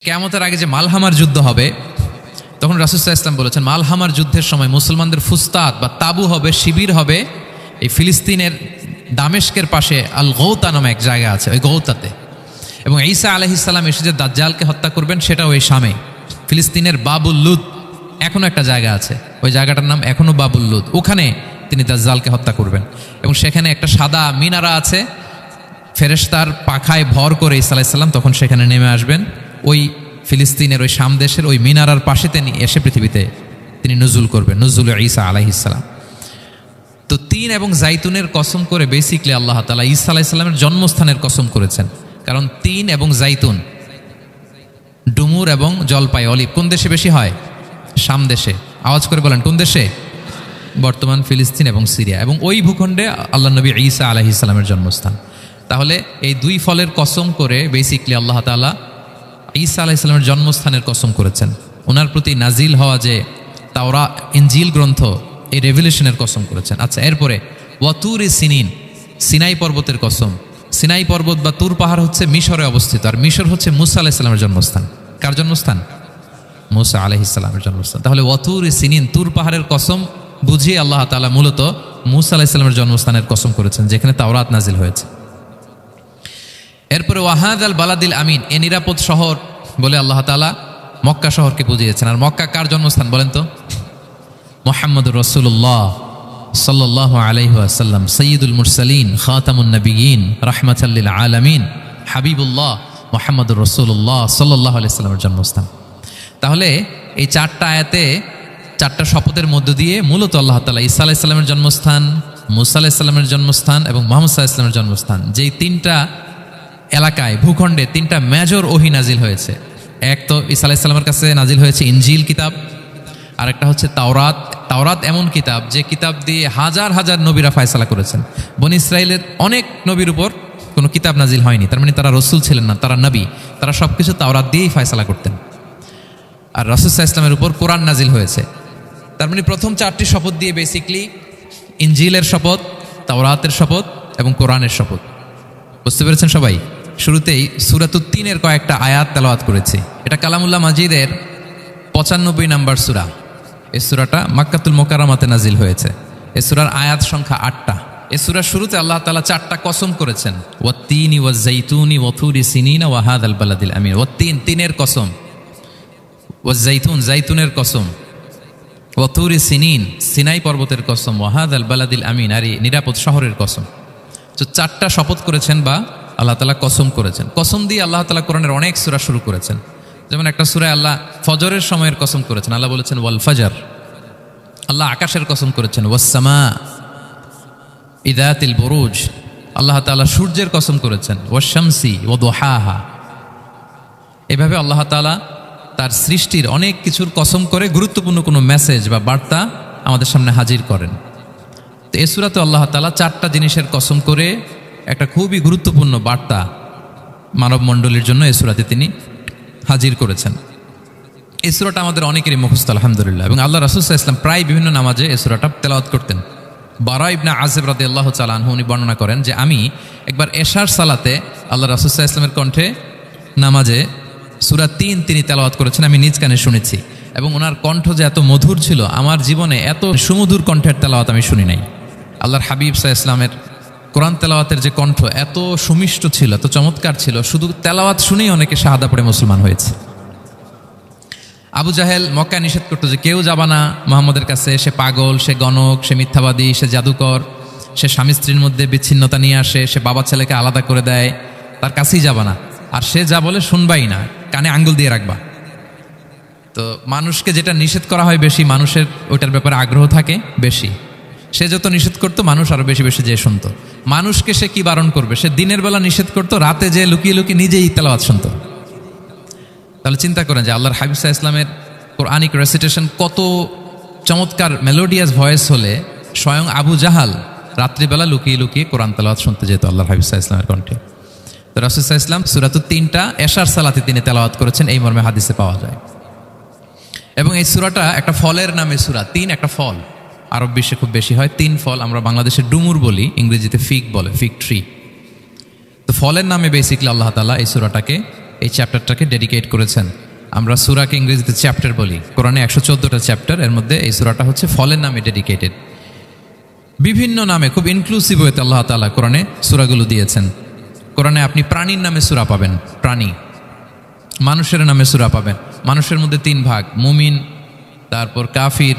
কিয়ামতের আগে যে মালহামার যুদ্ধ হবে তখন রাসূল সাল্লাল্লাহু আলাইহি ওয়াসাল্লাম বলেছেন মালহামার যুদ্ধের সময় মুসলমানদের ফুস্তাত বা তাবু হবে, শিবির হবে এই ফিলিস্তিনের দামেস্কের পাশে আল গৌতা নামে এক জায়গা আছে, ওই গৌতাতে। এবং ঈসা আলাইহিস সালাম এসে যে দাজ্জালকে হত্যা করবেন সেটাও ওই শামে। ফিলিস্তিনের বাবুল লুদ এখনো একটা জায়গা আছে, ওই জায়গাটার নাম এখনো বাবুল লুদ, ওখানে তিনি দাজ্জালকে হত্যা করবেন। এবং সেখানে একটা সাদা মিনারা আছে, ফেরেশতার পাখায় ভর করে ঈসা আলাইহিস সালাম তখন সেখানে নেমে আসবেন। ওই ফিলিস্তিনের ওই শাম দেশের ওই মিনারার পাশে তিনি এসে পৃথিবীতে তিনি নুজুল করবেন, নুজুল ঈসা আলাইহিস সালাম। তো তিন এবং জাইতুনের কসম করে বেসিকলি আল্লাহ তাআলা ঈসা আলাইহিস সালামের জন্মস্থানের কসম করেছেন। কারণ তিন এবং জাইতুন, ডুমুর এবং জলপাই, অলিভ কোন দেশে বেশি হয়? শাম দেশে। আওয়াজ করে বলেন কোন দেশে? বর্তমান ফিলিস্তিন এবং সিরিয়া। এবং ওই ভূখণ্ডে আল্লাহ নবী ঈসা আলাইহিস সালামের জন্মস্থান। তাহলে এই দুই ফলের কসম করে বেসিকলি আল্লাহ তাআলা ঈসা আলাইহিস সালামের জন্মস্থানের কসম করেছেন। ওনার প্রতি নাজিল হওয়া যে তাওরাত ইনজিল গ্রন্থ, এই রেভেলেশনের কসম করেছেন। আচ্ছা, এরপরে ওয়াতুর সিনিন, সিনাই পর্বতের কসম। সিনাই পর্বত বা তুর পাহাড় হচ্ছে মিশরে অবস্থিত, আর মিশর হচ্ছে মুসা আলাইহিস সালামের জন্মস্থান। কার জন্মস্থান? মুসা আলাইহিস সালামের জন্মস্থান। তাহলে ওয়াতুর সিনিন, তুর পাহাড়ের কসম বুঝিয়ে আল্লাহ তাআলা মূলত মুসা আলাইহিস সালামের জন্মস্থানের কসম করেছেন, যেখানে তাওরাত নাজিল হয়েছে। এরপরে ওয়াহাদাল বালাদিল আমিন, এ নিরাপদ শহর বলে আল্লাহ তাআলা মক্কা শহরকে বুঝিয়েছেন। আর মক্কা কার জন্মস্থান বলেন তো? মুহাম্মদুর রাসূলুল্লাহ সাল্লাল্লাহু আলাইহি ওয়াসাল্লাম, সাইয়্যিদুল মুরসালিন, খাতামুন নবিয়্যিন, রাহমাতাল লিল আলামিন, হাবিবুল্লাহ মুহাম্মদুর রাসূলুল্লাহ সাল্লাল্লাহু আলাইহি ওয়াসাল্লামের জন্মস্থান। তাহলে এই চারটা আয়াতে, চারটা শপথের মধ্য দিয়ে মূলত আল্লাহ তাআলা ঈসা আলাইহিস সালামের জন্মস্থান, মুসা আলাইহিস সালামের জন্মস্থান এবং মুহাম্মদ সাল্লাল্লাহু আলাইহি ওয়াসাল্লামের জন্মস্থান, যেই তিনটা এলাকায়, ভূখণ্ডে তিনটা মেজর ওহী নাজিল হয়েছে। এক তো ঈসা আলাইহিস সালামের কাছে নাজিল হয়েছে ইনজিল কিতাব, আরেকটা হচ্ছে তাওরাত। তাওরাত এমন কিতাব যে কিতাব দিয়ে হাজার হাজার নবীরা ফয়সালা করেছেন। বনি ইসরাইলের অনেক নবীর উপর কোনো কিতাব নাজিল হয়নি, তার মানে তারা রসুল ছিলেন না, তারা নবী, তারা সব কিছু তাওরাত দিয়েই ফয়সালা করতেন। আর রাসূল সাল্লাল্লাহু আলাইহি ওয়াসাল্লামের উপর কোরআন নাজিল হয়েছে। তার মানে প্রথম চারটি শপথ দিয়ে বেসিকলি ইনজিলের শপথ, তাওরাতের শপথ এবং কোরআনের শপথ। বুঝতে পেরেছেন সবাই? শুরুতেই সূরাতুত তিনের কয়েকটা আয়াত তেলাওয়াত করেছি। এটা কালামুল্লাহ মাজিদের 95 নম্বর সূরা। এই সূরাটা মক্কাতুল মুকাররমাতে নাজিল হয়েছে। এই সূরার আয়াত সংখ্যা 8টা। এই সূরার শুরুতে আল্লাহ তাআলা 4টা কসম করেছেন, ওয়াত-তিনি ওয়াজ-জাইতুনি ওয়া-তুরি সিনিনা ওয়া হাযাল বালাদিল আমিন। ওয়াত-তিন, তিনের কসম, ওয়াজ-জাইতুন, জাইতুনের কসম, ওয়া-তুরি সিনিন, সিনাই পর্বতের কসম, ওয়া হাযাল বালাদিল আমিন, আর এই নিরাপদ শহরের কসম। তো 4টা শপথ করেছেন বা আল্লাহ তাআলা কসম করেছেন। কসম দিয়ে আল্লাহ তাআলা কোরআনের অনেক সূরা শুরু করেছেন। যেমন একটা সূরায় আল্লাহ ফজরের সময়ের কসম করেছেন, আল্লাহ বলেছেন ওয়াল ফাজর। আল্লাহ আকাশের কসম করেছেন ওয়াস সামা ইযাতিল বুরুজ। আল্লাহ তাআলা সূর্যের কসম করেছেন ওয়াশ শামসি ওয়া দুহাহা। এভাবে আল্লাহ তাআলা তার সৃষ্টির অনেক কিছুর কসম করে গুরুত্বপূর্ণ কোনো মেসেজ বা বার্তা আমাদের সামনে হাজির করেন। তো এই সূরাতে আল্লাহ তাআলা 4টা জিনিসের কসম করে একটা খুবই গুরুত্বপূর্ণ বার্তা মানব মণ্ডলীর জন্য এই সূরাতে তিনি হাজির করেছেন। এই সূরাটা আমাদের অনেকেরই মুখস্থ আলহামদুলিল্লাহ, এবং আল্লাহ রাসূল সাল্লাল্লাহু আলাইহি ওয়াসাল্লাম প্রায় বিভিন্ন নামাজে এই সূরাটা তেলাওয়াত করতেন। বারা ইবনে আযিব রাদিয়াল্লাহু তাআলা আনহু উনি বর্ণনা করেন যে আমি একবার এশার সালাতে আল্লাহ রাসূল সাল্লাল্লাহু আলাইহি ওয়াসাল্লামের কণ্ঠে নামাজে সূরা 3 তিনি তেলাওয়াত করেছেন, আমি নিজ কানে শুনেছি। এবং ওনার কণ্ঠ যে এত মধুর ছিল, আমার জীবনে এত সুমধুর কণ্ঠের তেলাওয়াত আমি শুনি নাই। আল্লাহর হাবিব সাল্লাল্লাহু আলাইহি ওয়াসাল্লামের কোরআন তেলাওয়াতের যে কণ্ঠ এত সুমিষ্ট ছিল, এত চমৎকার ছিল, শুধু তেলাওয়াত শুনেই অনেকে শাহাদা পড়ে মুসলমান হয়েছে। আবু জাহেল মক্কায় নিষেধ করতো যে কেউ যাবা না মুহাম্মদের কাছে, সে পাগল, সে গণক, সে মিথ্যাবাদী, সে জাদুকর, সে স্বামী স্ত্রীর মধ্যে বিচ্ছিন্নতা নিয়ে আসে, সে বাবা ছেলেকে আলাদা করে দেয়, তার কাছেই যাবা না। আর সে যা বলে শুনবাই না, কানে আঙ্গুল দিয়ে রাখবা। তো মানুষকে যেটা নিষেধ করা হয় বেশি, মানুষের ওইটার ব্যাপারে আগ্রহ থাকে বেশি। সে যত নিষেধ করতো মানুষ আরো বেশি বেশি যেয়ে শুনতো। মানুষকে সে কি বারণ করবে? সে দিনের বেলা নিষেধ করতো, রাতে যে লুকিয়ে লুকিয়ে নিজেই তেলাওয়াত শুনতো। তাহলে চিন্তা করেন যে আল্লাহর হাবিব সাল্লাল্লাহু আলাইহি ওয়াসাল্লামের কোরআনিক রেসিটেশন কত চমৎকার মেলোডিয়াস ভয়েস হলে স্বয়ং আবু জাহাল রাত্রিবেলা লুকিয়ে লুকিয়ে কোরআন তেলাওয়াত শুনতে যেত আল্লাহর হাবিব সাল্লাল্লাহু আলাইহি ওয়াসাল্লামের কণ্ঠে। তো রাসূল সাল্লাল্লাহু আলাইহি ওয়াসাল্লাম সূরাতুত 3টা এশার সালাতে তিনি তেলাওয়াত করেছেন, এই মর্মে হাদিসে পাওয়া যায়। এবং এই সূরাটা একটা ফলের নামে সূরা। 3 একটা ফল, আরব বিশ্বে খুব বেশি হয় 3 ফল। আমরা বাংলাদেশে ডুমুর বলি, ইংরেজিতে ফিগ বলে, ফিগ ট্রি। তো ফলের নামে বেসিক্যালি আল্লাহ তাআলা এই সূরাটাকে এই চ্যাপ্টারটাকে ডেডিকেট করেছেন। আমরা সূরাকে ইংরেজিতে চ্যাপ্টার বলি, কোরআনে 114টা চ্যাপ্টার, এর মধ্যে এই সূরাটা হচ্ছে ফলের নামে ডেডিকেটেড। বিভিন্ন নামে খুব ইনক্লুসিভ হয়েতে আল্লাহ তাআলা কোরআনে সূরাগুলো দিয়েছেন। কোরআনে আপনি প্রাণীর নামে সূরা পাবেন, প্রাণী। মানুষের নামে সূরা পাবেন। মানুষের মধ্যে 3 ভাগ, মুমিন, তারপর কাফির,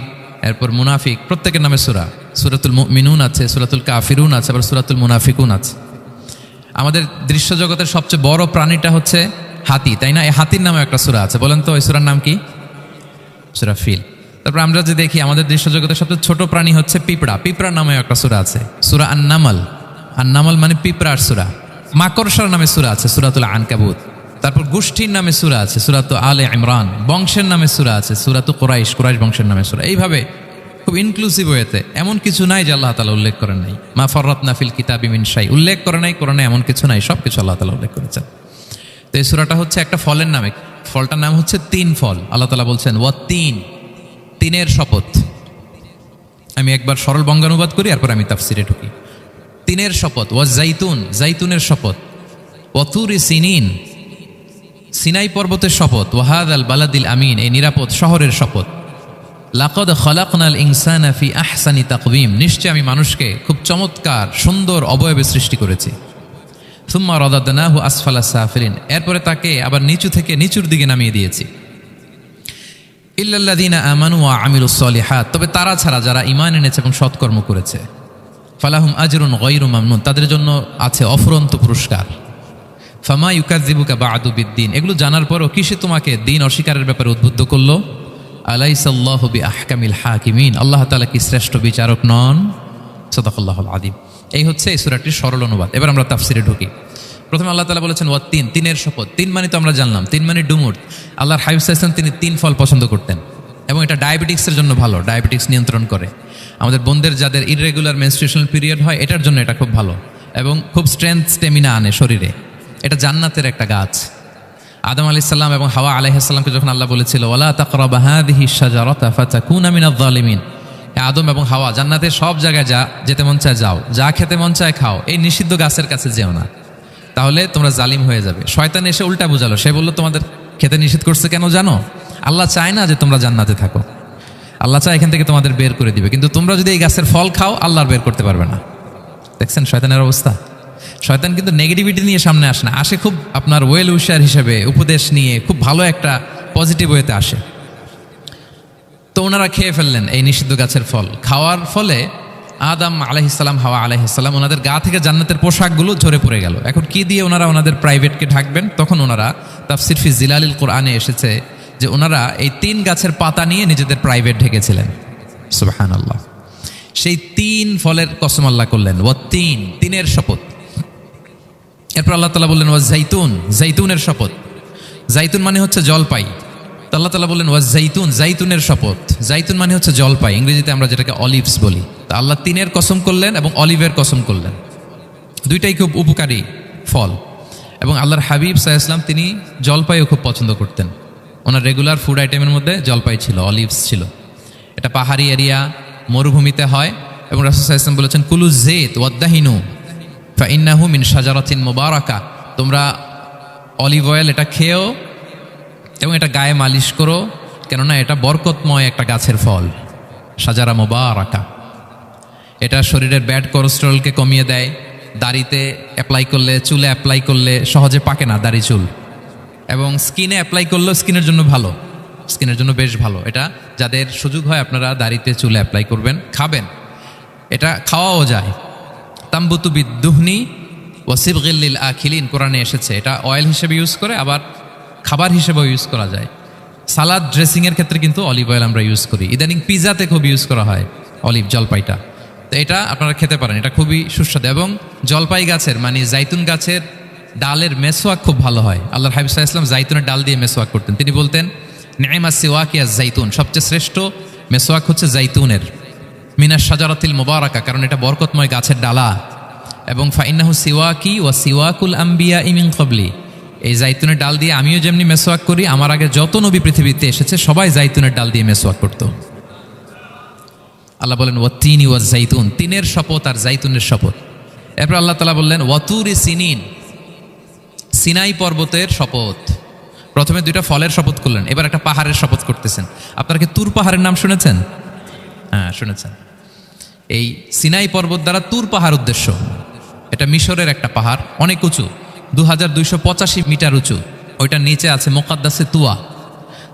এরপর মুনাফিক। প্রত্যেকের নামে সূরা। সূরাতুল মুমিনুন আছে, সূরাতুল কাফিরুন আছে, আবার সূরাতুল মুনাফিকুন আছে। আমাদের দৃশ্য জগতের সবচেয়ে বড় প্রাণীটা হচ্ছে হাতি, তাই না? এই হাতির নামে একটা সূরা আছে। বলেন তো ওই সূরার নাম কি? সূরা ফিল। তারপর আমরা যে দেখি আমাদের দৃশ্য জগতের সবচেয়ে ছোট প্রাণী হচ্ছে পিঁপড়া। পিঁপড়ার নামে একটা সূরা আছে, সূরা আন-নামল। আন-নামল মানে পিঁপড়ার সূরা। মাকড়সার নামে সূরা আছে, সূরাতুল আনকাবুত। তারপর গোষ্ঠীর নামে সূরা আছে, সূরাতুল আলে ইমরান। বংশের নামে সূরা আছে, সূরাতুল কুরাইশ, কুরাইশ বংশের নামে সূরা। এইভাবে খুব ইনক্লুসিভ হয়েতে এমন কিছু নাই যে আল্লাহ তাআলা উল্লেখ করেন নাই। মা ফাররাতনা ফিল কিতাবি মিন শাই, উল্লেখ করে নাই কোরআনে এমন কিছু নাই, সব কিছু আল্লাহ তাআলা উল্লেখ করেছেন। তো এই সূরাটা হচ্ছে একটা ফলের নামে। ফলটার নাম হচ্ছে 3 ফল। আল্লাহ তাআলা বলছেন ওয়াত-তিন, তিনের শপথ। আমি একবার সরল বঙ্গানুবাদ করি, এরপর আমি তাফসিরে ঢুকি। তিনের শপথ। ওয়াজ-জাইতুন, জাইতুনের শপথ। ওয়াতুরি সিনিন, সিনাই পর্বতের শপথ। ওয়াহাদাল বালাদিল আমিন, এই নিরাপদ শহরের শপথ। লাকাদ খালাকনাল ইনসানা ফি আহসানি তাকওয়িম, নিশ্চয় আমি মানুষকে খুব চমৎকার সুন্দর অবয়বে সৃষ্টি করেছি। সুম্মা রাদাদনাহু আসফালা সাফিলিন, এরপরে তাকে আবার নিচু থেকে নিচুর দিকে নামিয়ে দিয়েছি। ইল্লাল্লাযীনা আমানু ওয়া আমিলুস সলিহাত, তবে তারা ছাড়া যারা ঈমান এনেছে এবং সৎকর্ম করেছে। ফালাহুম আজরুন গায়রু মামনুন, তাদের জন্য আছে অফুরন্ত পুরস্কার। ফামা ইউকাযযিবুকা বা'দু বিদ্দিন, এগুলো জানার পরও কিসে তোমাকে দিন অস্বীকারের ব্যাপারে উদ্বুদ্ধ করলো? আলাইসাল্লাহু বিআহকামিল হাকিমিন, আল্লাহ তাআলা কি শ্রেষ্ঠ বিচারক নন? সাদাকাল্লাহুল আযীম। এই হচ্ছে এই সূরাটির সরল অনুবাদ। এবার আমরা তাফসিরে ঢুকি। প্রথমে আল্লাহ তাআলা বলেছেন ওয়াত-তিন, তিনের শপথ। 3 মানে তো আমরা জানলাম, 3 মানে ডুমুর। আল্লাহর হাবিব সাল্লাল্লাহু আলাইহি ওয়াসাল্লাম তিনি 3 ফল পছন্দ করতেন এবং এটা ডায়াবেটিক্সের জন্য ভালো, ডায়াবেটিক্স নিয়ন্ত্রণ করে। আমাদের বোনদের যাদের ইররেগুলার মেনস্ট্রুয়েশনাল পিরিয়ড হয়, এটার জন্য এটা খুব ভালো এবং খুব স্ট্রেংথ স্টেমিনা আনে শরীরে। এটা জান্নাতের একটা গাছ। আদম আলাইহিস সালাম এবং হাওয়া আলাইহিস সালামকে যখন আল্লাহ বলেছিল ওয়ালা তাকরাবা হাযিহিশ শাজারাতা ফাতাকুনা মিনায যালিমিন, আদম এবং হাওয়া জান্নাতের সব জায়গায় যেতে মন চায় যাও, যা খেতে মন চায় খাও, এই নিষিদ্ধ গাছের কাছে যেও না, তাহলে তোমরা জালিম হয়ে যাবে। শয়তান এসে উল্টা বুঝালো, সে বলল তোমাদের খেতে নিষেধ করছে কেন জানো? আল্লাহ চায় না যে তোমরা জান্নাতে থাকো, আল্লাহ চায় এখান থেকে তোমাদের বের করে দিবে, কিন্তু তোমরা যদি এই গাছের ফল খাও আল্লাহ বের করতে পারবে না। দেখছেন শয়তানের অবস্থা? শয়তান কিন্তু নেগেটিভিটি নিয়ে সামনে আসে না, আসে খুব আপনার ওয়েল উইশার হিসেবে, উপদেশ নিয়ে, খুব ভালো একটা পজিটিভ ওয়েতে আসে। তো ওনারা খেয়ে ফেললেন এই নিষিদ্ধ গাছের ফল। খাওয়ার ফলে আদম আলাইহিস সালাম, হাওয়া আলাইহিস সালাম, ওনাদের গা থেকে জান্নাতের পোশাকগুলো ঝরে পড়ে গেল। এখন কি দিয়ে ওনারা ওনাদের প্রাইভেটকে ঢাকবেন? তখন ওনারা তাফসির ফি জিলালিল কোরআনে এসেছে যে ওনারা এই 3 গাছের পাতা নিয়ে নিজেদের প্রাইভেট ঢেকেছিলেন। সুবহানাল্লাহ। সেই 3 ফলের কসম আল্লাহ করলেন, ওয়াত-তিন, তিনের শপথ। এরপর আল্লাহ তাআলা বললেন ওয়াজ-জাইতুন, জাইতুনের শপথ। জাইতুন মানে হচ্ছে জলপাই। তো আল্লাহ তাআলা বললেন ওয়াজ-জাইতুন, জাইতুনের শপথ। জাইতুন মানে হচ্ছে জলপাই, ইংরেজিতে আমরা যেটাকে অলিভস বলি। তো আল্লাহ 3-এর কসম করলেন এবং অলিভের কসম করলেন। দুইটাই খুব উপকারী ফল এবং আল্লাহর হাবিব সাল্লাল্লাহু আলাইহি ওয়াসাল্লাম তিনি জলপাইও খুব পছন্দ করতেন। ওনার রেগুলার ফুড আইটেমের মধ্যে জলপাই ছিল, অলিভস ছিল। এটা পাহাড়ি এরিয়া, মরুভূমিতে হয় এবং রাসূল সাল্লাল্লাহু আলাইহি ওয়াসাল্লাম বলেছেন কুলু যাইত ওয়াদ-দাহিনু ফাইন্নাহু মিন শাজারাতিন মুবারাকা, তোমরা অলিভ অয়েল এটা খেও এবং এটা গায়ে মালিশ করো, কেননা এটা বরকতময় একটা গাছের ফল, শাজারা মুবারাকা। এটা শরীরের ব্যাড কোলেস্টেরলকে কমিয়ে দেয়। দাড়িতে অ্যাপ্লাই করলে, চুলে অ্যাপ্লাই করলে সহজে পাকে না দাড়ি চুল, এবং স্কিনে অ্যাপ্লাই করলেও স্কিনের জন্য ভালো, স্কিনের জন্য বেশ ভালো। এটা যাদের সুযোগ হয় আপনারা দাড়িতে চুলে অ্যাপ্লাই করবেন, খাবেন। এটা খাওয়াও যায়। তাম্বুতু বিদ্দুহনি ওয়াসিবগিল লিল আখিলিন, কোরআনে এসেছে। এটা অয়েল হিসেবে ইউজ করে, আবার খাবার হিসেবেও ইউজ করা যায়। সালাদ ড্রেসিংয়ের ক্ষেত্রে কিন্তু অলিভ অয়েল আমরা ইউজ করি। ইদানিং পিজাতে খুব ইউজ করা হয় অলিভ, জলপাইটা। তো এটা আপনারা খেতে পারেন, এটা খুবই সুস্বাদু। এবং জলপাই গাছের মানে জাইতুন গাছের ডালের মেসওয়াক খুব ভালো হয়। আল্লাহর হাবিব সাল্লাল্লাহু আলাইহি ওয়াসাল্লাম জাইতুনের ডাল দিয়ে মেসওয়াক করতেন। তিনি বলতেন নি'মাস সিওয়াকিয়াজ জাইতুন, সবচেয়ে শ্রেষ্ঠ মেসওয়াক হচ্ছে জাইতুনের। মিনাশ শাজারাতিল মুবারাকা, কারণ এটা বরকতময় গাছের ডালা। এবং ফাইন্নাহু সিওয়াকি ওয়া সিওয়াকুল আম্বিয়া মিন ক্বাবলি, এই জাইতুনের ডাল দিয়ে আমিও যেমনি মেসওয়াক করি, আমার আগে যত নবী পৃথিবীতে এসেছে সবাই জাইতুনের ডাল দিয়ে মেসওয়াক করতো। আল্লাহ বলেন ওয়াত-তিনি ওয়াজ-জাইতুন, তিনের শপথ আর জাইতুনের শপথ। এরপর আল্লাহ তাআলা বললেন ওয়াতুরি সিনিন, সিনাই পর্বতের শপথ। প্রথমে দুইটা ফলের শপথ করলেন, এবার একটা পাহাড়ের শপথ করতেছেন। আপনারা কি তুর পাহাড়ের নাম শুনেছেন? হ্যাঁ, শুনেছেন। এই সিনাই পর্বত দ্বারা তুর পাহাড় উদ্দেশ্য। এটা মিশরের একটা পাহাড়, অনেক উঁচু, 2285 মিটার উঁচু। ওইটার নিচে আছে মুকাদ্দাসে তুয়া,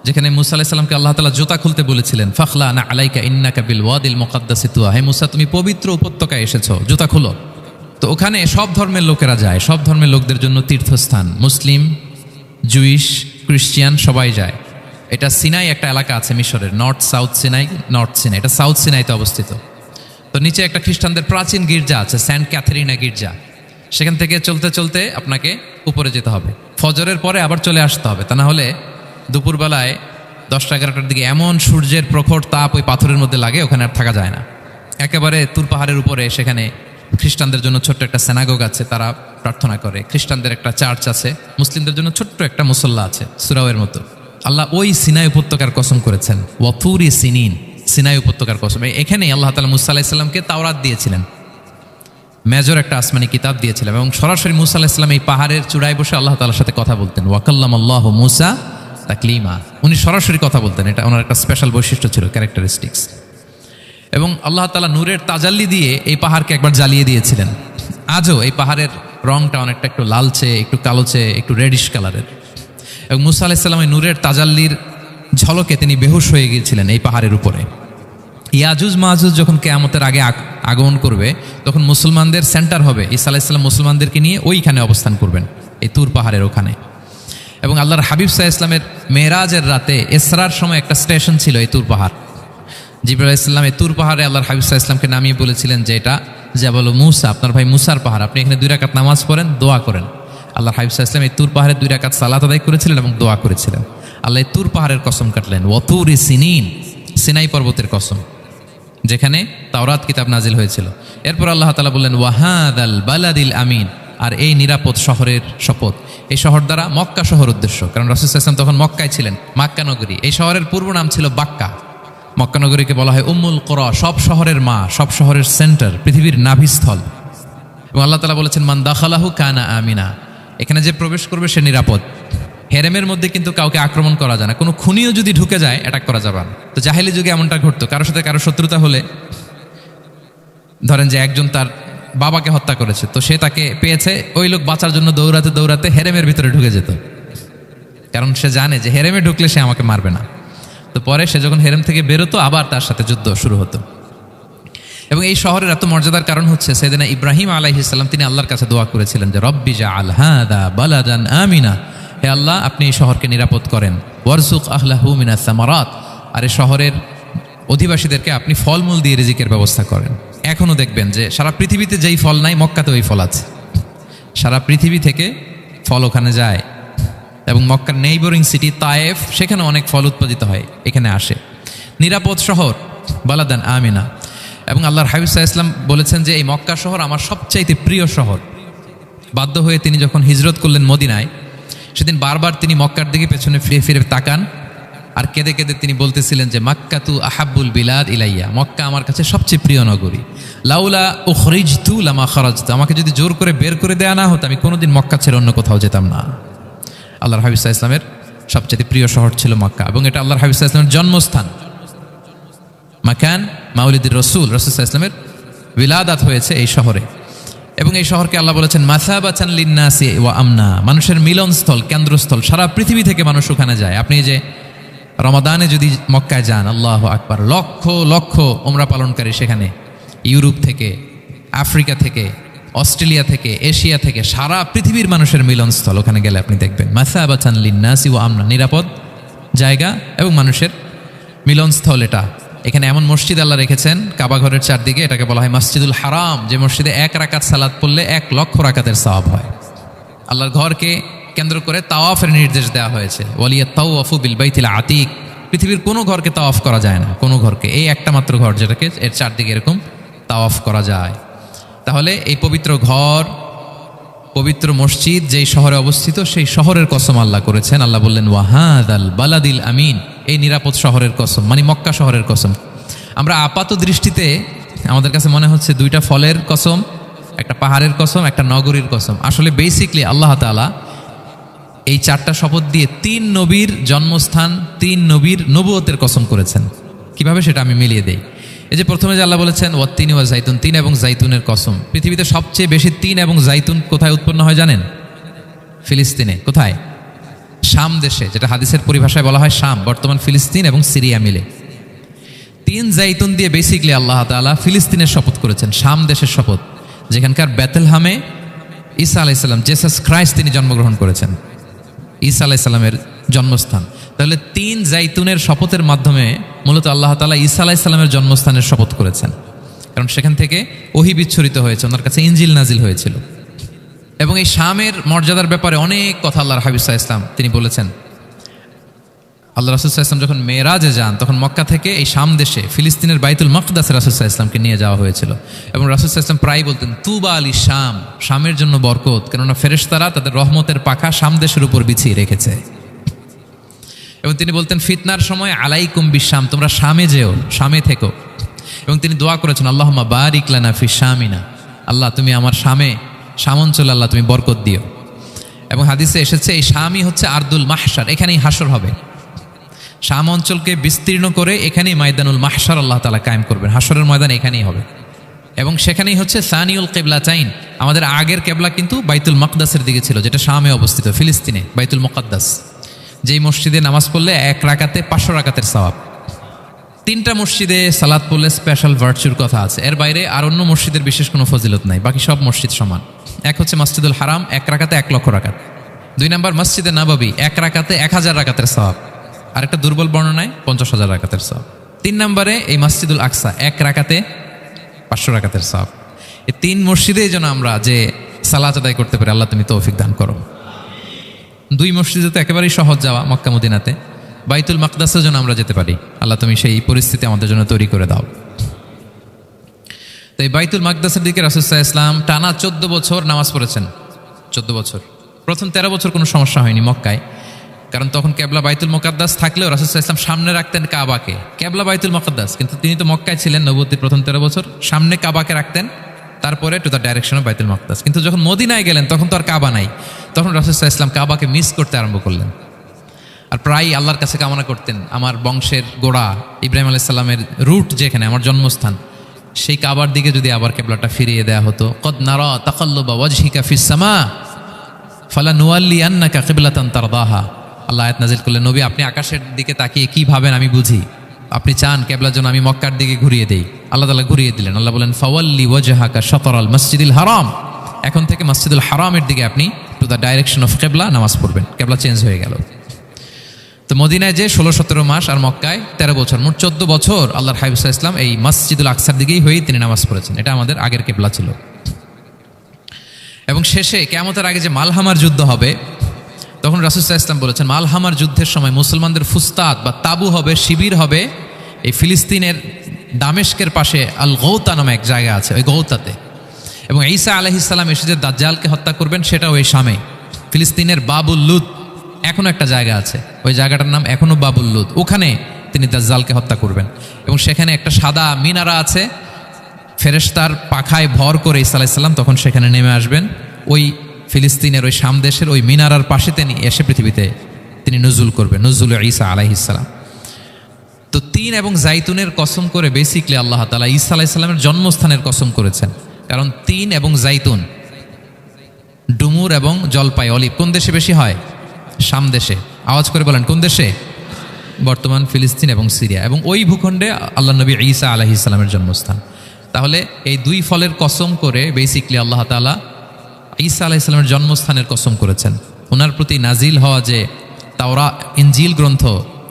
যেখানে মুসা আলাইহিস সালামকে আল্লাহ তাআলা জুতা খুলতে বলেছিলেন, ফাখলা না আলাইকা ইন্নাকা বিল ওয়াদিল মুকাদ্দাসি তুয়া। হে মুসা, তুমি পবিত্র উপত্যকায় এসেছো, জুতা খুলো। তো ওখানে সব ধর্মের লোকেরা যায়, সব ধর্মের লোকদের জন্য তীর্থস্থান। মুসলিম, জুইশ, খ্রিস্টিয়ান সবাই যায়। এটা সিনাই একটা এলাকা আছে মিশরের, north south Sinai, north Sinai, এটা সাউথ সিনাইতে অবস্থিত। তো নিচে একটা খ্রিস্টানদের প্রাচীন গির্জা আছে, সেন্ট ক্যাথরিনা গির্জা। সেখান থেকে চলতে চলতে আপনাকে উপরে যেতে হবে, ফজরের পরে আবার চলে আসতে হবে, তা না হলে দুপুরবেলায় 10টা-11টার দিকে এমন সূর্যের প্রখর তাপ ওই পাথরের মধ্যে লাগে, ওখানে আর থাকা যায় না। একেবারে তুর পাহাড়ের উপরে সেখানে খ্রিস্টানদের জন্য ছোট্ট একটা সেনাগোগ আছে, তারা প্রার্থনা করে। খ্রিস্টানদের একটা চার্চ আছে, মুসলিমদের জন্য ছোট্ট একটা মুসল্লা আছে, সুরাওয়ের মতো। আল্লাহ ওই সিনাই উপত্যকার কসম করেছেন, ওয়াতুরি সিনিন, সিনাই উপত্যকার কসম। এখানেই আল্লাহ তাআলা মুসা আলাইহিস সালামকে তাওরাত দিয়েছিলেন, মেজর একটা আসমানি কিতাব দিয়েছিলেন, এবং সরাসরি মুসা আলাইহিস সালাম এই পাহাড়ের চূড়ায় বসে আল্লাহ তাআলার সাথে কথা বলতেন। ওয়াকাল্লামাল্লাহু মুসা তাকলিমা, উনি সরাসরি কথা বলতেন, এটা ওনার একটা স্পেশাল বৈশিষ্ট্য ছিল, ক্যারেক্টারিস্টিক্স। এবং আল্লাহ তাআলা নূরের তাজাল্লি দিয়ে এই পাহাড়কে একবার জ্বালিয়ে দিয়েছিলেন। আজও এই পাহাড়ের রংটা অনেকটা একটু লালচে, একটু কালোচে, একটু রেডিশ কালারের। এবং মুসা আলাইহিস সালাম এই নূরের তাজাল্লির ঝলকে তিনি বেহুশ হয়ে গিয়েছিলেন এই পাহাড়ের উপরে। ইয়াজুজ মাহুজ যখন কিয়ামতের আগে আগমন করবে, তখন মুসলমানদের সেন্টার হবে। ঈসা আলাইহিস সালাম মুসলমানদেরকে নিয়ে ওইখানে অবস্থান করবেন, এই তুর পাহাড়ের ওখানে। এবং আল্লাহর হাবিব সাল্লাল্লাহু আলাইহি ওয়াসাল্লামের মেরাজের রাতে ইসরার সময় একটা স্টেশন ছিল এই তুর পাহাড়। জিবরাইল আলাইহিস সালাম এই তুর পাহাড়ে আল্লাহর হাবিব সাল্লাল্লাহু আলাইহি ওয়াসাল্লামকে নামিয়ে বলেছিলেন যে এটা জাবাল মুসা, আপনার ভাই মুসার পাহাড়, আপনি এখানে 2 রাকাত নামাজ পড়েন, দোয়া করেন। আল্লাহর হাবিব সাল্লাল্লাহু আলাইহি ওয়াসাল্লাম এই তুর পাহাড়ে 2 রাকাত সালাত আদায় করেছিলেন এবং দোয়া করেছিলেন। আল্লাহ এই তুর পাহাড়ের কসম কাটলেন, ওয়াতুরি সিনিন, সিনাই পর্বতের কসম, যেখানে তাওরাত কিতাব নাজিল হয়েছিল। এরপর আল্লাহ তাআলা বললেন, ওয়াহাদাল বালাদিল আমিন, আর এই নিরাপদ শহরের শপথ। এই শহর দ্বারা মক্কা শহর উদ্দেশ্য, কারণ রাসূল সাল্লাল্লাহু আলাইহি ওয়াসাল্লাম তখন মক্কায় ছিলেন, মক্কা নগরী। এই শহরের পূর্ব নাম ছিল বাক্কা। মক্কা নগরীকে বলা হয় উম্মুল কুরা, সব শহরের মা, সব শহরের সেন্টার, পৃথিবীর নাভিস্থল। এবং আল্লাহ তাআলা বলেছেন, মান দাখালাহু কানা আমিনা, এখানে যে প্রবেশ করবে সে নিরাপদ। হেরেমের মধ্যে কিন্তু কাউকে আক্রমণ করা যায় না, কোনো খুনিও যদি ঢুকে যায় অ্যাটাক করা যাবে না। তো জাহেলি যুগে এমনটা ঘটতো, কারোর সাথে কারো শত্রুতা হলে, ধরেন যে একজন তার বাবাকে হত্যা করেছে, তো সে তাকে পেয়েছে, ওই লোক বাঁচার জন্য দৌড়াতে দৌড়াতে হেরেমের ভিতরে ঢুকে যেত, কারণ সে জানে যে হেরেমে ঢুকলে সে আমাকে মারবে না। তো পরে সে যখন হেরেম থেকে বেরোতো, আবার তার সাথে যুদ্ধ শুরু হতো। এবং এই শহরের এত মর্যাদার কারণ হচ্ছে সাইয়েদনা ইব্রাহিম আলাইহিস সালাম, তিনি আল্লাহর কাছে দোয়া করেছিলেন যে রব্বি জাআল হাদা বালাদান আমিনা, হে আল্লাহ আপনি এই শহরকে নিরাপদ করেন, ওয়ারজুক আহলাহু মিনাস সামারাত, আর এই শহরের অধিবাসীদেরকে আপনি ফলমূল দিয়ে রিজিকের ব্যবস্থা করেন। এখনও দেখবেন যে সারা পৃথিবীতে যেই ফল নাই, মক্কাতে ওই ফল আছে। সারা পৃথিবী থেকে ফল ওখানে যায়, এবং মক্কার নেইবরিং সিটি তায়েফ, সেখানে অনেক ফল উৎপাদিত হয়, এখানে আসে। নিরাপদ শহর, বালাদান আমিনা। এবং আল্লাহর হাবিব সাল্লাল্লাহু আলাইহি ওয়াসাল্লাম বলেছেন যে এই মক্কা শহর আমার সবচাইতে প্রিয় শহর। বাধ্য হয়ে তিনি যখন হিজরত করলেন মদিনায়, সেদিন বারবার তিনি মক্কার দিকে পেছনে ফিরে ফিরে তাকান, আর কেঁদে কেঁদে তিনি বলতেছিলেন যে মাক্কাতু আহাব্বুল বিলাদ ইলাইয়া, মক্কা আমার কাছে সবচেয়ে প্রিয় নগরী। লাউলা উখরিজতু লামা খারাজতু, আমাকে যদি জোর করে বের করে দেয়া না হতো, আমি কোনোদিন মক্কা ছেড়ে অন্য কোথাও যেতাম না। আল্লাহর হাবিব সাল্লাল্লাহু আলাইহি ওয়াসাল্লামের সবচেয়ে প্রিয় শহর ছিল মক্কা, এবং এটা আল্লাহর হাবিব সাল্লাল্লাহু আলাইহি ওয়াসাল্লামের জন্মস্থান। মাকান মাউলিদির রাসূল, রাসূল সাল্লাল্লাহু আলাইহি ওয়াসাল্লামের বিলাদাত হয়েছে এই শহরে। এবং এই শহরকে আল্লাহ বলেছেন মাসাবাতান লিন্নাসি ওয়া আমনা, মানুষের মিলনস্থল, কেন্দ্রস্থল। সারা পৃথিবী থেকে মানুষ ওখানে যায়। আপনি যে রমাদানে যদি মক্কায় যান, আল্লাহু আকবার, লক্ষ লক্ষ উমরা পালনকারী সেখানে, ইউরোপ থেকে, আফ্রিকা থেকে, অস্ট্রেলিয়া থেকে, এশিয়া থেকে, সারা পৃথিবীর মানুষের মিলনস্থল। ওখানে গেলে আপনি দেখবেন মাসাবাতান লিন্নাসি ওয়া আমনা, নিরাপদ জায়গা এবং মানুষের মিলনস্থল। এটা এখানে এমন মসজিদ আল্লাহ রেখেছেন কাবা ঘরের চারদিকে, এটাকে বলা হয় মসজিদুল হারাম, যে মসজিদে 1 রাকাত সালাত পড়লে 1 লক্ষ রাকাতের সওয়াব হয়। আল্লাহর ঘরকে কেন্দ্র করে তাওয়াফের নির্দেশ দেওয়া হয়েছে, ওয়ালিয়া তাওয়াফু বিল বাইতিল আতিক। পৃথিবীর কোনো ঘরকে তাওয়াফ করা যায় না, কোনো ঘরকে, এই একটা মাত্র ঘর যেটাকে এর চারদিকে এরকম তাওয়াফ করা যায়। তাহলে এই পবিত্র ঘর, পবিত্র মসজিদ যেই শহরে অবস্থিত, সেই শহরের কসম আল্লাহ করেছেন। আল্লাহ বললেন ওয়াহাদাল বালাদিল আমিন, এই নিরাপদ শহরের কসম, মানে মক্কা শহরের কসম। আমরা আপাত দৃষ্টিতে আমাদের কাছে মনে হচ্ছে 2টা ফলের কসম, একটা পাহাড়ের কসম, একটা নগরীর কসম। আসলে বেসিকলি আল্লাহ তাআলা এই 4টা শপথ দিয়ে 3 নবীর জন্মস্থান, 3 নবীর নবুয়তের কসম করেছেন। কিভাবে সেটা আমি মিলিয়ে দেই। এই যে প্রথমে যে আল্লাহ বলেছেন ওয়াত্তিনি ওয়া জাইতুন, 3 এবং জাইতুনের কসম। পৃথিবীতে সবচেয়ে বেশি 3 এবং জাইতুন কোথায় উৎপন্ন হয় জানেন? ফিলিস্তিনে। কোথায়? শাম দেশে, যেটা হাদিসের পরিভাষায় বলা হয় শাম, বর্তমান ফিলিস্তিন এবং সিরিয়া মিলে। 3 জাইতুন দিয়ে বেসিকলি আল্লাহ তাআলা ফিলিস্তিনের শপথ করেছেন, শাম দেশের শপথ, যেখানকার বেথলহামে ঈসা আলাইহিস সালাম, জেসাস ক্রাইস্ট, তিনি জন্মগ্রহণ করেছেন, ঈসা আলাইহিস সালামের জন্মস্থান। তাহলে 3 জাইতুনের শপথের মাধ্যমে মূলত আল্লাহ তাআলা ঈসা আলাইহিস সালামের জন্মস্থানের শপথ করেছেন, কারণ সেখান থেকে ওহী বিচ্ছুরিত হয়েছে, ওনার কাছে ইনজিল নাজিল হয়েছিল। এবং এই শামের মর্যাদার ব্যাপারে অনেক কথা আল্লাহর হাবিব সাল্লাল্লাহু আলাইহি ওয়াসাল্লাম তিনি বলেছেন। আল্লাহ রাসূল সাল্লাল্লাহু আলাইহি ওয়াসাল্লাম যখন মেরাজে যান, তখন মক্কা থেকে এই শাম দেশে ফিলিস্তিনের বাইতুল মাকদাসে রাসূল সাল্লাল্লাহু আলাইহি ওয়াসাল্লামকে নিয়ে যাওয়া হয়েছিল। এবং রাসূল সাল্লাল্লাহু আলাইহি ওয়াসাল্লাম প্রায় বলতেন তুবা আলী শাম, শামের জন্য বরকত, কেননা ফেরেশতারা তাদের রহমতের পাখা শাম দেশের উপর বিছিয়ে রেখেছে। এবং তিনি বলতেন ফিতনার সময় আলাইকুম বিশাম, তোমরা শামে যেও, শামে থেকো। এবং তিনি দোয়া করেছেন আল্লাহুম্মা বারিক লানা ফি শামিনা, আল্লাহ তুমি আমার শামে, শাম অঞ্চলে আল্লাহ তুমি বরকত দিও। এবং হাদিসে এসেছে এই শামই হচ্ছে আরদুল মাহশার, এখানেই হাসর হবে। শাম অঞ্চলকে বিস্তীর্ণ করে এখানেই ময়দানুল মাহশার আল্লাহ তাআলা কায়েম করবেন, হাসরের ময়দান এখানেই হবে। এবং সেখানেই হচ্ছে সানিউল কিবলাতাইন, আমাদের আগের কেবলা কিন্তু বাইতুল মাকদাসের দিকে ছিল, যেটা শামে অবস্থিত, ফিলিস্তিনে বাইতুল মুকাদ্দাস, যেই মসজিদে নামাজ পড়লে 1 রাকাতে 500 রাকাতের সওয়াব। 3টা মসজিদে সালাত পড়লে স্পেশাল ভার্চুর কথা আছে, এর বাইরে আর অন্য মসজিদের বিশেষ কোনো ফজিলত নাই, বাকি সব মসজিদ সমান। এক হচ্ছে মসজিদুল হারাম, 1 রাকাতে 1 লক্ষ রাকাত। 2 নম্বর মসজিদে নববী, 1 রাকাতে 1000 রাকাতের সওয়াব। আরেকটা দুর্বল বর্ণনায় 50,000 রাকাতের সওয়াব। 3 নম্বরে এই মসজিদুল আকসা, 1 রাকাতে 500 রাকাতের সওয়াব। এই 3 মসজিদেই যেন আমরা যে সালাত আদায় করতে পারি, আল্লাহ তুমি তৌফিক দান করো। 2 মসজিদে তো একেবারেই সহজ যাওয়া, মক্কা মদিনাতে। বাইতুল মাকদাসের জন্য আমরা যেতে পারি, আল্লাহ তুমি সেই পরিস্থিতি আমাদের জন্য তৈরি করে দাও। তো এই বাইতুল মাকদাসের দিকে রাসূল সাল্লাল্লাহু আলাইহি ওয়াসাল্লাম টানা 14 বছর নামাজ পড়েছেন। 14 বছর। প্রথম 13 বছর কোনো সমস্যা হয়নি মক্কায়, কারণ তখন কেবলা বাইতুল মুকাদ্দাস থাকলেও রাসূল সাল্লাল্লাহু আলাইহি ওয়াসাল্লাম সামনে রাখতেন কাবাকে। কেবলা বাইতুল মুকাদ্দাস, কিন্তু তিনি তো মক্কায় ছিলেন নবুয়তের প্রথম 13 বছর, সামনে কাবাকে রাখতেন, তারপরে টু দ্য ডাইরেকশন অফ বাইতুল মাকদাস। কিন্তু যখন মদিনায় গেলেন তখন তো আর কাবা নাই, তখন রাসূল সাল্লাল্লাহু আলাইহি ওয়াসাল্লাম কাবাকে মিস করতে আরম্ভ করলেন। আর প্রায় আল্লাহর কাছে কামনা করতেন, আমার বংশের গোড়া ইব্রাহিম আলাইহিস সালামের রুট যেখানে, আমার জন্মস্থান, সেই কাবার দিকে যদি আবার কেবলাটা ফিরিয়ে দেয়া হতো। কদ নারা তাকাল্লুবা ওয়াজহিকা ফিস সামা ফালানুওয়াল্লিয়ান্নাকা কিবলাতান তারদাহা। আল্লাহ আয়াত নাযিল করলেন, নবী আপনি আকাশের দিকে তাকিয়ে কি ভাবেন আমি বুঝি, আপনি চান কেবলার জন্য আমি মক্কার দিকে ঘুরিয়ে দেই। আল্লাহ তাআলা ঘুরিয়ে দিলেন। আল্লাহ বলেন ফাওয়াল্লি ওয়াজহাকা শাতরাল মসজিদিল হারাম, এখন থেকে মসজিদুল হারামের দিকে আপনি টু দ্য ডাইরেকশন অফ কেবলা নামাজ পড়বেন। কেবলা চেঞ্জ হয়ে গেল। তো মদিনায় যে 16-17 মাস, আর মক্কায় 13 বছর, মোট 14 বছর আল্লাহর হাবিব সাল্লাল্লাহু আলাইহি ওয়াসাল্লাম এই মসজিদুল আকসার দিকেই হয়েই তিনি নামাজ পড়েছেন। এটা আমাদের আগের কেবলা ছিল। এবং শেষে কিয়ামতের আগে যে মালহামার যুদ্ধ হবে, তখন রাসূল সাল্লাল্লাহু আলাইহি ওয়াসাল্লাম বলেছেন মালহামার যুদ্ধের সময় মুসলমানদের ফুস্তাদ বা তাবু হবে, শিবির হবে এই ফিলিস্তিনের দামেস্কের পাশে আল গৌতা নামে এক জায়গা আছে, ওই গৌতাতে। এবং ঈসা আলাইহিস সালাম এসে যে দাজ্জালকে হত্যা করবেন, সেটাও এই শামে। ফিলিস্তিনের বাবুল লুদ এখনো একটা জায়গা আছে, ওই জায়গাটার নাম এখনো বাবুল লুদ, ওখানে তিনি দাজ্জালকে হত্যা করবেন। এবং সেখানে একটা সাদা মিনারা আছে, ফেরেশতার পাখায় ভর করে ঈসা আলাইহিস সালাম তখন সেখানে নেমে আসবেন। ওই ফিলিস্তিনের ওই শাম দেশের ওই মিনারার পাশে তিনি এসে পৃথিবীতে তিনি নুজুল করবেন, নুজুল ঈসা আলাইহিস সালাম। তো 3 এবং জাইতুনের কসম করে বেসিকলি আল্লাহ তাআলা ঈসা আলাইহিস সালামের জন্মস্থানের কসম করেছেন। কারণ 3 এবং জাইতুন, ডুমুর এবং জলপাই, অলিভ কোন দেশে বেশি হয়? শাম দেশে। আওয়াজ করে বলেন কোন দেশে? বর্তমান ফিলিস্তিন এবং সিরিয়া। এবং ওই ভূখণ্ডে আল্লাহ নবী ঈসা আলাইহিস সালামের জন্মস্থান। তাহলে এই 2 ফলের কসম করে বেসিকলি আল্লাহ তাআলা ঈসা আলাইহিস সালামের জন্মস্থানের কসম করেছেন। ওনার প্রতি নাজিল হওয়া যে তাওরাত ইনজিল গ্রন্থ,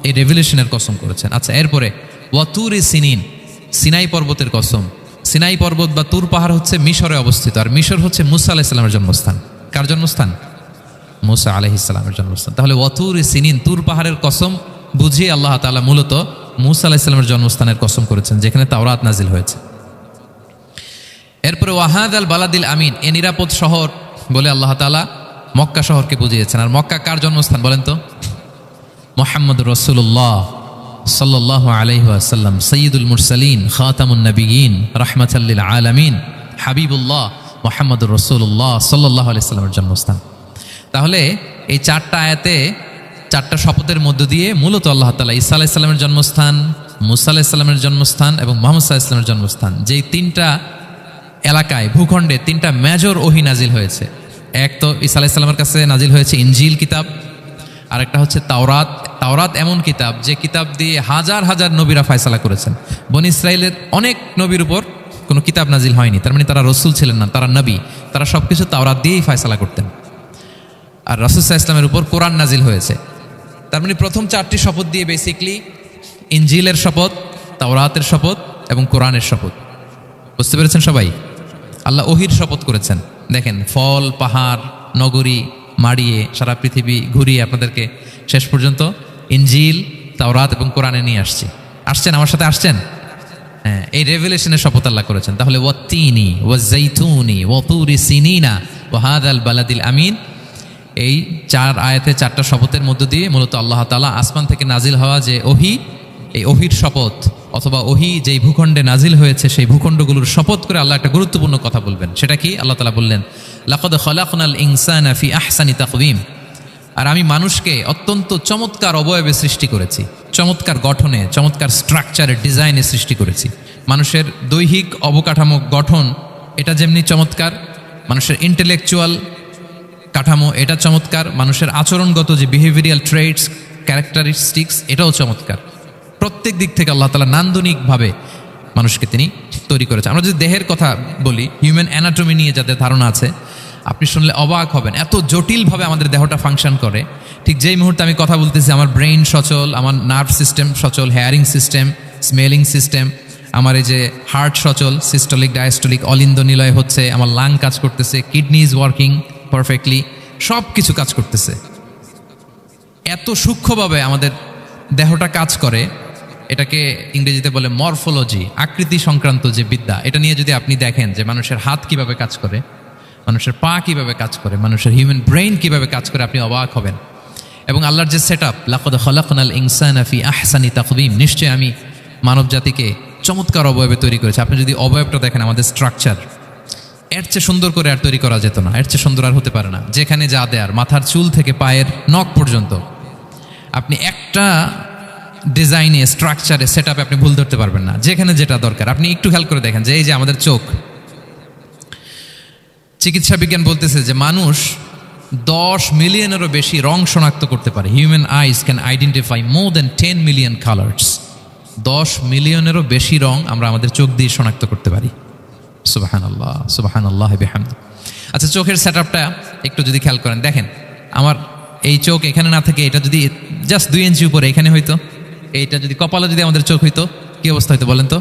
এই রেভেলেশনের কসম করেছেন। আচ্ছা, এরপরে ওয়াতুরি সিনিন, সিনাই পর্বতের কসম। সিনাই পর্বত বা তুর পাহাড় হচ্ছে মিশরে অবস্থিত, আর মিশর হচ্ছে মুসা আলাইহিস সালামের জন্মস্থান। কার জন্মস্থান? মুসা আলাইহিস সালামের জন্মস্থান। তাহলে ওয়াতুরি সিনিন, তুর পাহাড়ের কসম বুঝিয়ে আল্লাহ তাআলা মূলত মুসা আলাইহিস সালামের জন্মস্থানের কসম করেছেন, যেখানে তাওরাত নাজিল হয়েছে। এরপরে ওয়াহাদাল বালাদিল আমিন, এ নিরাপদ শহর বলে আল্লাহ তাআলা মক্কা শহরকে বুঝিয়েছেন। আর মক্কা কার জন্মস্থান বলেন তো? মুহাম্মদুর রাসূলুল্লাহ সাল্লাল্লাহু আলাইহি ওয়াসাল্লাম, সাইয়্যিদুল মুরসালিন, খাতামুন নবিয়্যিন, রাহমাতাল লিল আলামিন, হাবিবুল্লাহ মুহাম্মদুর রাসূলুল্লাহ সাল্লাল্লাহু আলাইহি ওয়াসাল্লামের জন্মস্থান। তাহলে এই চারটা আয়াতে চারটা শপথের মধ্য দিয়ে মূলত আল্লাহ তাআলা ঈসা আলাইহিস সালামের জন্মস্থান, মুসা আলাইহিস সালামের জন্মস্থান এবং মুহাম্মদ সাল্লাল্লাহু আলাইহি ওয়াসাল্লামের জন্মস্থান, যেই তিনটা এলাকায় ভূখণ্ডে তিনটা মেজর ওহী নাজিল হয়েছে। এক তো ঈসা আলাইহিস সালামের কাছে নাজিল হয়েছে ইনজিল কিতাব, আর একটা হচ্ছে তাওরাত। তাওরাত এমন কিতাব যে কিতাব দিয়ে হাজার হাজার নবীরা ফয়সালা করেছেন। বনি ইসরাইলের অনেক নবীর উপর কোনো কিতাব নাজিল হয়নি, তার মানে তারা রসুল ছিলেন না, তারা নবী, তারা সবকিছু তাওরাত দিয়েই ফয়সালা করতেন। আর রাসূল সাল্লাল্লাহু আলাইহি ওয়াসাল্লামের উপর কোরআন নাজিল হয়েছে। তার মানে প্রথম চারটি শপথ দিয়ে বেসিকলি ইনজিলের শপথ, তাওরাতের শপথ এবং কোরআনের শপথ। বুঝতে পেরেছেন সবাই? আল্লাহ ওহির শপথ করেছেন। দেখেন, ফল, পাহাড়, নগরী মাড়িয়ে সারা পৃথিবী ঘুরিয়ে আপনাদেরকে শেষ পর্যন্ত ইনজিল, তাওরাত এবং কোরআনে নিয়ে আসছেন আমার সাথে আসছেন। হ্যাঁ, এই রেভেলেশনের শপথ আল্লাহ করেছেন। তাহলে ওয়াত্তিনি ওয়াজ্জাইতুনি ওয়াতুরি সিনিনা ওয়া হাদাল বালাদিল আমিন, এই চার আয়াতে চারটা শপথের মধ্য দিয়ে মূলত আল্লাহ তাআলা আসমান থেকে নাজিল হওয়া যে ওহী, এই ওহীর শপথ অথবা ওহী যেই ভূখণ্ডে নাজিল হয়েছে সেই ভূখণ্ডগুলোর শপথ করে আল্লাহ একটা গুরুত্বপূর্ণ কথা বলবেন। সেটা কি? আল্লাহ তাআলা বললেন, লাকাদ খালাকনাল ইনসানা ফি আহসানি তাকওয়িম, আর আমি মানুষকে অত্যন্ত চমৎকার অবয়বে সৃষ্টি করেছি, চমৎকার গঠনে, চমৎকার স্ট্রাকচারে, ডিজাইনে সৃষ্টি করেছি। মানুষের দৈহিক অবকাঠামো গঠন এটা যেমনি চমৎকার, মানুষের ইন্টেলেকচুয়াল কাঠামো এটা চমৎকার, মানুষের আচরণগত যে বিহেভিয়ারাল ট্রেটস, ক্যারেক্টারিস্টিক্স এটাও চমৎকার। প্রত্যেক দিক থেকে আল্লাহ তাআলা নান্দনিকভাবে মানুষকে তিনি তৈরি করেছেন। আমরা যদি দেহের কথা বলি, হিউম্যান অ্যানাটমি নিয়ে যাদের ধারণা আছে, আপনি শুনলে অবাক হবেন এত জটিলভাবে আমাদের দেহটা ফাংশন করে। ঠিক যেই মুহূর্তে আমি কথা বলতেছি আমার ব্রেইন সচল, আমার নার্ভ সিস্টেম সচল, হেয়ারিং সিস্টেম, স্মেলিং সিস্টেম, আমার এই যে হার্ট সচল, সিস্টোলিক ডায়াস্টোলিক অলিন্দ নিলয় হচ্ছে, আমার লাং কাজ করতেছে, কিডনি ইজ ওয়ার্কিং পারফেক্টলি, সব কিছু কাজ করতেছে। এত সূক্ষ্মভাবে আমাদের দেহটা কাজ করে, এটাকে ইংরেজিতে বলে মরফোলজি, আকৃতি সংক্রান্ত যে বিদ্যা, এটা নিয়ে যদি আপনি দেখেন যে মানুষের হাত কিভাবে কাজ করে, মানুষের পা কিভাবে কাজ করে, মানুষের হিউম্যান ব্রেইন কিভাবে কাজ করে, আপনি অবাক হবেন। এবং আল্লাহর যে সেট আপ, লাকাদ খালাকনাল ইনসানা ফি আহসানি তাকওয়িম, নিশ্চয়ই আমি মানব জাতিকে চমৎকার অবয়বে তৈরি করেছি। আপনি যদি অবয়বটা দেখেন, আমাদের স্ট্রাকচার এর চেয়ে সুন্দর করে আর তৈরি করা যেত না, এর চেয়ে সুন্দর আর হতে পারে না। যেখানে যা দেয়ার, মাথার চুল থেকে পায়ের নখ পর্যন্ত, আপনি একটা ডিজাইনে, স্ট্রাকচারে, সেট আপে আপনি ভুল ধরতে পারবেন না। যেখানে যেটা দরকার, আপনি একটু খেয়াল করে দেখেন যে এই যে আমাদের চোখ, চিকিৎসা বিজ্ঞান বলতেছে যে মানুষ 10 মিলিয়নেরও বেশি রং শনাক্ত করতে পারে। Human eyes can identify more than 10 million colours. 10 মিলিয়নেরও বেশি রং আমরা আমাদের চোখ দিয়ে শনাক্ত করতে পারি। সুবহানাল্লাহ, সুবহানাল্লাহ বিহামদিহি। আচ্ছা, চোখের সেট আপটা একটু যদি খেয়াল করেন, দেখেন আমার এই চোখ এখানে না থেকে এটা যদি জাস্ট 2 ইঞ্চি উপরে এখানে হইতো, এইটা যদি কপালে যদি আমাদের চোখ হইতো, কি অবস্থা হইতো বলেন তো?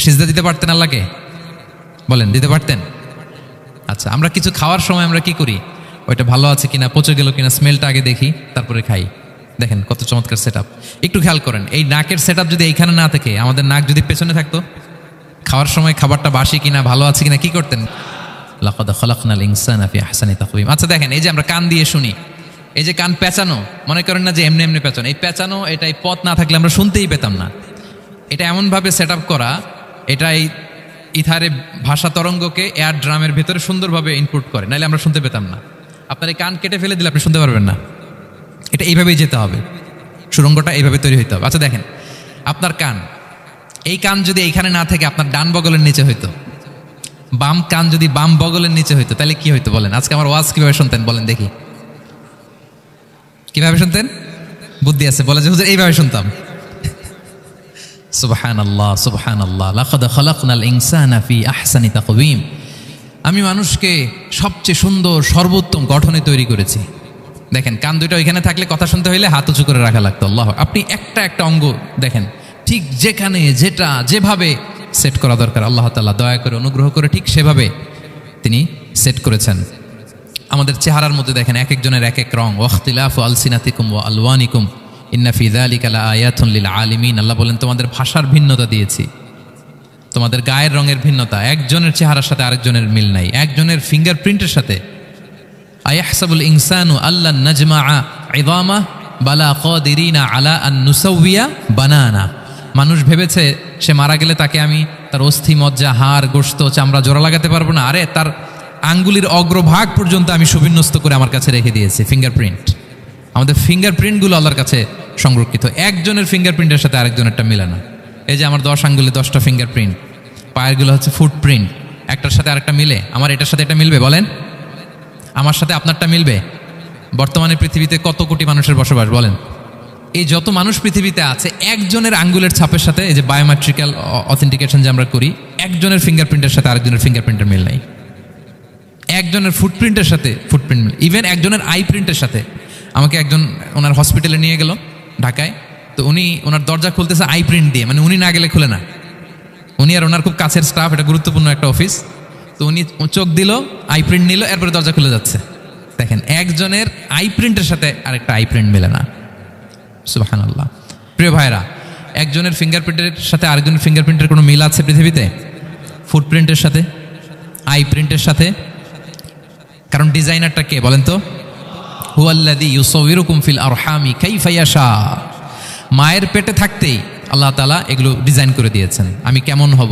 সিজদা দিতে পারতেন আল্লাহকে? বলেন, দিতে পারতেন? আচ্ছা, আমরা কিছু খাওয়ার সময় আমরা কি করি? ওইটা ভালো আছে কিনা, পচে গেল কিনা, স্মেলটা আগে দেখি, তারপরে খাই। দেখেন কত চমৎকার সেট আপ। একটু খেয়াল করেন, এই নাকের সেট আপ যদি এইখানে না থাকে, আমাদের নাক যদি পেছনে থাকতো, খাওয়ার সময় খাবারটা বাসি কিনা, ভালো আছে কিনা কি করতেন? লাকাদ খালাকনাল ইনসানা ফি আহসানি তাকওয়িম। আচ্ছা দেখেন, এই যে আমরা কান দিয়ে শুনি, এই যে কান পেঁচানো, মনে করেন না যে এমনি এমনি পেঁচানো, এই পেঁচানো, এটা এই পথ না থাকলে আমরা শুনতেই পেতাম না। এটা এমনভাবে সেট আপ করা, এটা এই ইথারে ভাষা তরঙ্গকে এয়ার ড্রামের ভেতরে সুন্দরভাবে ইনপুট করে, নাহলে আমরা শুনতে পেতাম না। আপনার এই কান কেটে ফেলে দিলে আপনি শুনতে পারবেন না। এটা এইভাবেই যেতে হবে, সুরঙ্গটা এইভাবে তৈরি হইতে হবে। আচ্ছা দেখেন, আপনার কান, এই কান যদি এইখানে না থেকে আপনার ডান বগলের নিচে হইতো, বাম কান যদি বাম বগলের নিচে হইতো, তাহলে কি হইতো বলেন? আজকে আমার ওয়াজ কিভাবে শুনতেন বলেন দেখি, কিভাবে শুনতেন? বুদ্ধি আছে বলে যে হুজুর এইভাবে শুনতাম। সুবহানাল্লাহ, সুবহানাল্লাহ, লাকাদ খালাকনাল ইনসানা ফি আহসানি তাকওয়িম। আমি মানুষকে সবচেয়ে সুন্দর সর্বোত্তম গঠনে তৈরি করেছি। দেখেন, কান দুটো ওইখানে থাকলে কথা শুনতে হইলে হাত উঁচু করে রাখা লাগতো। আল্লাহ, আপনি একটা একটা অঙ্গ দেখেন, ঠিক যেখানে যেটা যেভাবে সেট করা দরকার, আল্লাহ তাআলা দয়া করে অনুগ্রহ করে ঠিক সেভাবে তিনি সেট করেছেন। আমাদের চেহারার মধ্যে দেখেন, এক একজনের এক এক রং। ওয়াখতিলাফু আলসিনাতিকুম ওয়া আলওয়ানিকুম ইন্না ফি যালিকা লাআয়াতুন লিল আলিমিন। আল্লাহ বলেন, তোমাদের ভাষার ভিন্নতা দিয়েছি, তোমাদের গায়ের রঙের ভিন্নতা, একজনের চেহারার সাথে আরেকজনের মিল নাই, একজনের ফিঙ্গারপ্রিন্টের সাথে। আয়াহসাবুল ইনসানু আল্লা নাজমাআ ইযামা বালা কাদিরিনা আলা আন নুসাউইয়া বানানা। মানুষ ভেবেছে সে মারা গেলে তাকে আমি তার অস্থি, মজ্জা, হাড়, গোশত, চামড়া জোড়া লাগাতে পারবো না। আরে তার আঙ্গুলির অগ্রভাগ পর্যন্ত আমি সুবিন্যস্ত করে আমার কাছে রেখে দিয়েছি ফিঙ্গারপ্রিন্ট। আমাদের ফিঙ্গারপ্রিন্টগুলো আল্লাহর কাছে সংরক্ষিত, একজনের ফিঙ্গারপ্রিন্টের সাথে আরেকজনেরটা মিলে না। এই যে আমার 10 আঙ্গুলে 10টা ফিঙ্গারপ্রিন্ট, পায়েরগুলো হচ্ছে ফুটপ্রিন্ট, একটার সাথে আরেকটা মিলে। আমার এটার সাথে এটা মিলবে বলেন? আমার সাথে আপনারটা মিলবে? বর্তমানে পৃথিবীতে কত কোটি মানুষের বসবাস বলেন? এই যত মানুষ পৃথিবীতে আছে, একজনের আঙ্গুলের ছাপের সাথে, এই যে বায়োমেট্রিক্যাল অথেন্টিকেশন যে আমরা করি, একজনের ফিঙ্গারপ্রিন্টের সাথে আরেকজনের ফিঙ্গারপ্রিন্টের মিল নাই। একজনের ফুটপ্রিন্টের সাথে ফুটপ্রিন্ট মিল, ইভেন একজনের আই প্রিন্টের সাথে। আমাকে একজন ওনার হসপিটালে নিয়ে গেল ঢাকায়, তো উনি ওনার দরজা খুলতেছে আই প্রিন্ট দিয়ে, মানে উনি না গেলে খুলে না। উনি আর ওনার খুব কাছের স্টাফ, এটা গুরুত্বপূর্ণ একটা অফিস, তো উনি চোখ দিল, আই প্রিন্ট নিল, এরপরে দরজা খুলে যাচ্ছে। দেখেন, একজনের আই প্রিন্টের সাথে আরেকটা আই প্রিন্ট মেলে না। সুবহানাল্লাহ। প্রিয় ভাইরা, একজনের ফিঙ্গারপ্রিন্টের সাথে আরেকজনের ফিঙ্গারপ্রিন্টের কোনো মিল আছে পৃথিবীতে? ফুটপ্রিন্টের সাথে, আই প্রিন্টের সাথে? কারণ ডিজাইনারটা কে বলেন তো? হুয়াল্লাযী ইউসাউবিরুকুম ফিল আরহামি কাইফা ইয়াশা। মায়ের পেটে থাকতেই আল্লাহ তাআলা এগুলো ডিজাইন করে দিয়েছেন। আমি কেমন হব,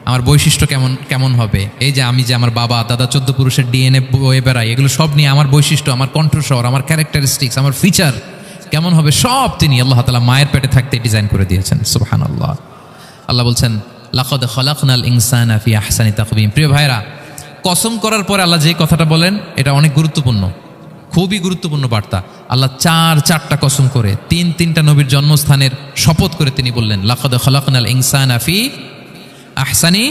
আমার বৈশিষ্ট্য কেমন কেমন হবে, এই যে আমি যে আমার বাবা দাদা 14 পুরুষের ডিএনএ বয়ে বেড়াই, এগুলো সব নিয়ে আমার বৈশিষ্ট্য, আমার কণ্ঠস্বর, আমার ক্যারেক্টারিস্টিক্স, আমার ফিচার কেমন হবে, সব তিনি আল্লাহ তাআলা মায়ের পেটে থাকতে ডিজাইন করে দিয়েছেন। সুবহানাল্লাহ। আল্লাহ বলছেন, লাকাদ খালাকনাল ইনসানা ফি আহসানি তাকওয়িম। প্রিয় ভাইরা, কসম করার পরে আল্লাহ যে কথাটা বলেন, এটা অনেক গুরুত্বপূর্ণ, খুবই গুরুত্বপূর্ণ বার্তা। আল্লাহ চারটা কসম করে তিনটা নবীর জন্মস্থানের শপথ করে তিনি বললেন, লাকাদ খালাকনাল ইনসানা ফি আহসানি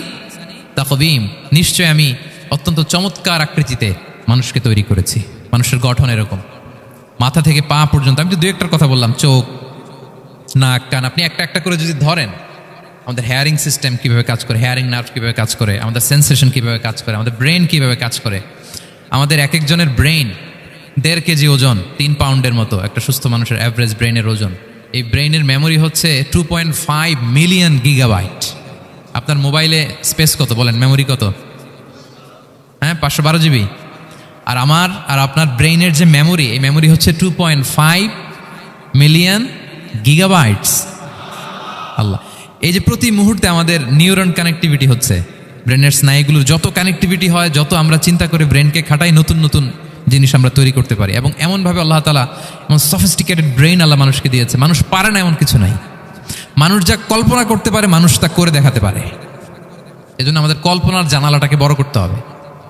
তাকওয়িম। নিশ্চয় আমি অত্যন্ত চমৎকার আকৃতিতে মানুষকে তৈরি করেছি। মানুষের গঠন এরকম, মাথা থেকে পা পর্যন্ত। আমি তো 2-1টার কথা বললাম, চোখ, নাক, কান, আপনি একটা একটা করে যদি ধরেন, আমাদের হেয়ারিং সিস্টেম কিভাবে কাজ করে, হেয়ারিং নার্ভ কিভাবে কাজ করে, আমাদের সেন্সেশন কিভাবে কাজ করে, আমাদের ব্রেন কিভাবে কাজ করে। আমাদের এক একজনের ব্রেন 1.5 কেজি ওজন, 3 পাউন্ডের মতো একটা সুস্থ মানুষের অ্যাভারেজ ব্রেনের ওজন। এই ব্রেনের মেমোরি হচ্ছে 2.5 মিলিয়ন গিগাবাইট। আপনার মোবাইলে স্পেস কত বলেন, মেমোরি কত? হ্যাঁ, 512 জিবি। আর আমার আর আপনার ব্রেইনের যে মেমোরি, এই মেমোরি হচ্ছে 2.5 মিলিয়ন গিগাবাইটস। আল্লাহ, এই যে প্রতি মুহূর্তে আমাদের নিউরন কানেক্টিভিটি হচ্ছে, ব্রেনের স্নায়ুগুলোর যত কানেক্টিভিটি হয়, যত আমরা চিন্তা করে ব্রেনকে খাটাই, নতুন নতুন জিনিস আমরা তৈরি করতে পারি। এবং এমনভাবে আল্লাহ তাআলা এমন সফিস্টিকেটেড ব্রেইন আল্লাহ মানুষকে দিয়েছে, মানুষ পারে না এমন কিছু নাই। মানুষ যা কল্পনা করতে পারে, মানুষ তা করে দেখাতে পারে। এজন্য আমাদের কল্পনার জানালাটাকে বড় করতে হবে।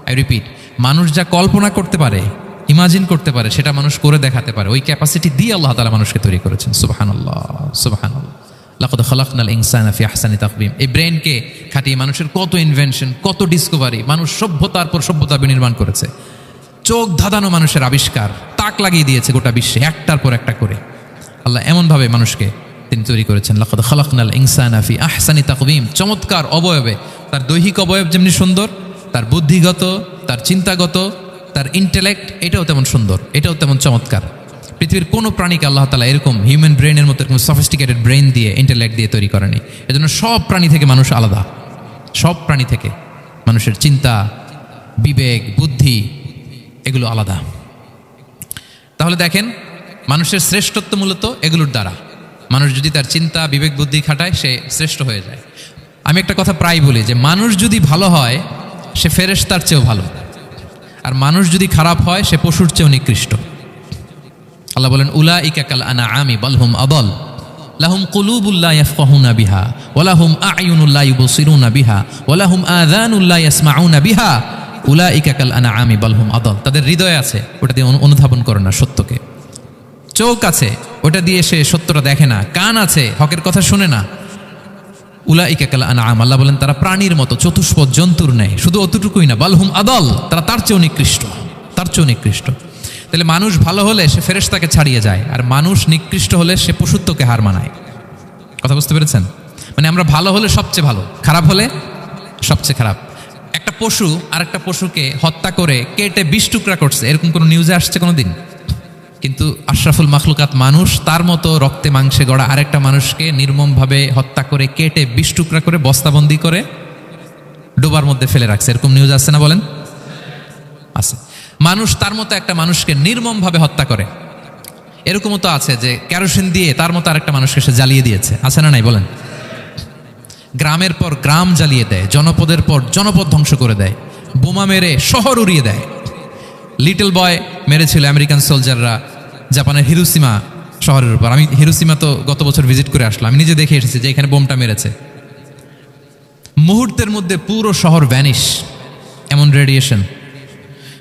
আই রিপিট, মানুষ যা কল্পনা করতে পারে, ইমাজিন করতে পারে, সেটা মানুষ করে দেখাতে পারে। ওই ক্যাপাসিটি দিয়ে আল্লাহ তাআলা মানুষকে তৈরি করেছেন। সুবহানাল্লাহ, সুবহানাল্লাহ। লাকাদ খালাকনাল ইনসানা ফি আহসানি তাকওয়িম। এই ব্রেনকে খাটিয়ে মানুষের কত ইনভেনশন, কত ডিসকভারি, মানুষ সভ্যতার পর সভ্যতা বিনির্মাণ করেছে। চোখ ধাঁধানো মানুষের আবিষ্কার, তাক লাগিয়ে দিয়েছে গোটা বিশ্বে একটার পর একটা করে। আল্লাহ এমনভাবে মানুষকে তিনি তৈরি করেছেন। লাকাদ খালাকনাল ইনসানা ফি আহসানি তাকওয়িম। চমৎকার অবয়বে, তার দৈহিক অবয়ব যেমনি সুন্দর, তার বুদ্ধিগত, তার চিন্তাগত, তার ইন্টেলেক্ট, এটাও তেমন সুন্দর, এটাও তেমন চমৎকার। পৃথিবীর কোনো প্রাণীকে আল্লাহ তাআলা এরকম হিউম্যান ব্রেনের মতো এরকম সফিস্টিকেটেড ব্রেন দিয়ে, ইন্টেলেক্ট দিয়ে তৈরি করেনি। এজন্য সব প্রাণী থেকে মানুষ আলাদা। সব প্রাণী থেকে মানুষের চিন্তা, বিবেক, বুদ্ধি এগুলো আলাদা। তাহলে দেখেন, মানুষের শ্রেষ্ঠত্ব মূলত এগুলোর দ্বারা। মানুষ যদি তার চিন্তা, বিবেক, বুদ্ধি খাটায়, সে শ্রেষ্ঠ হয়ে যায়। আমি একটা কথা প্রায় বলি যে, মানুষ যদি ভালো হয়, সে ফেরেশতার চেয়েও ভালো, আর মানুষ যদি খারাপ হয়, সে পশুর চেয়েও নিকৃষ্ট। আল্লাহ বলেন, উলাইকা কাল আনআমি বাল হুম আদাল লাহুম কুলুবুল লা ইয়াফকাহুনা বিহা ওয়া লাহুম আ'য়ুনুল লা ইউবসিরুনা বিহা ওয়া লাহুম আযানুল লা ইয়াসমাউনা বিহা উলাইকা কাল আনআমি বাল হুম আদাল। তাদের হৃদয় আছে, ওটা দিয়ে অনুধাবন করে না সত্যকে। চোখ আছে, ওটা দিয়ে সে সত্যটা দেখে না। কান আছে, হকের কথা শুনে না। উলাইকা কাল আনআম, আল্লাহ বলেন তারা প্রাণীর মতো, চতুষ্পদ জন্তুর ন্যায়। শুধু অতটুকুই না, বাল হুম আদাল, তারা তার চেয়েও নিকৃষ্ট, তার চেয়েও নিকৃষ্ট। তাহলে মানুষ ভালো হলে সে ফেরেশতাকে ছাড়িয়ে যায়, আর মানুষ নিকৃষ্ট হলে সে পশুত্বকে হার মানায়। কথা বুঝতে পেরেছেন? মানে আমরা ভালো হলে সবচেয়ে ভালো, খারাপ হলে সবচেয়ে খারাপ। একটা পশু আর একটা পশুকে হত্যা করে কেটে 20 টুকরা করছে, এরকম কোনো নিউজে আসছে কোনোদিন? কিন্তু আশরাফুল মাখলুকাত মানুষ, তার মতো রক্তে মাংসে গড়া আরেকটা মানুষকে নির্মমভাবে হত্যা করে কেটে 20 টুকরা করে বস্তাবন্দি করে ডোবার মধ্যে ফেলে রাখছে। এরকম নিউজ আসছে না বলেন? আছে। মানুষ তার মতো একটা মানুষকে নির্মমভাবে হত্যা করে। এরকমও তো আছে যে কেরোসিন দিয়ে তার মতো আরেকটা মানুষকে সে জ্বালিয়ে দিয়েছে, আছে না নাই বলেন? গ্রামের পর গ্রাম জ্বালিয়ে দেয়, জনপদের পর জনপদ ধ্বংস করে দেয়। বোমা মেরে শহর উড়িয়ে দেয়। লিটল বয় মেরেছিল আমেরিকান সোলজাররা জাপানের হিরোশিমা শহরের উপর। আমি হিরোশিমা তো গত বছর ভিজিট করে আসলাম, আমি নিজে দেখে এসেছি যে এখানে বোমটা মেরেছে। মুহূর্তের মধ্যে পুরো শহর ভ্যানিশ, এমন রেডিয়েশন।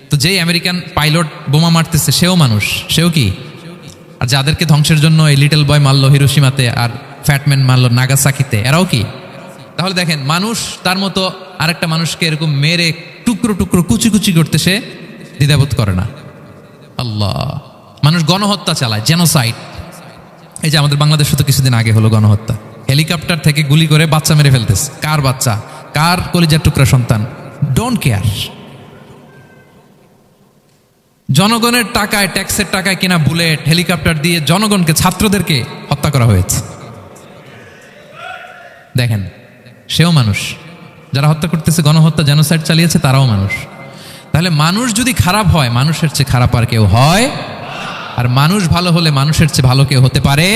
তো যেই আমেরিকান পাইলট বোমা মারতেছে সেও মানুষ, সেও কি? আর যাদেরকে ধ্বংসের জন্য এই লিটল বয় মারলো হিরোশিমাতে আর ফ্যাটম্যান মারলো নাগাসাকিতে, এরাও কি? তাহলে দেখেন, মানুষ তার মতো আরেকটা মানুষকে এরকম মেরে টুকরো টুকরো কুচি কুচি করতে সে দ্বিধাবোধ করে না। আল্লাহ, মানুষ গণহত্যা চালায়, জেনোসাইড। এই যে আমাদের বাংলাদেশে তো কিছুদিন আগে হলো গণহত্যা, হেলিকপ্টার থেকে গুলি করে বাচ্চা মেরে ফেলতেছে। কার বাচ্চা? কার কলিজার টুকরা সন্তান? Don't care. জনগণের টাকায়, ট্যাক্সের টাকায় কিনা বুলেট, হেলিকপ্টার দিয়ে জনগণকে, ছাত্রদেরকে হত্যা করা হয়েছে। দেখেন, সেও মানুষ। যারা হত্যা করতেছে, গণহত্যা, জেনোসাইড চালিয়েছে, তারাও মানুষ। তাহলে মানুষ যদি খারাপ হয়, মানুষের চেয়ে খারাপ আর কেউ হয়? আর মানুষ ভালো হলে মানুষের চেয়ে ভালো কেউ হতে পারে?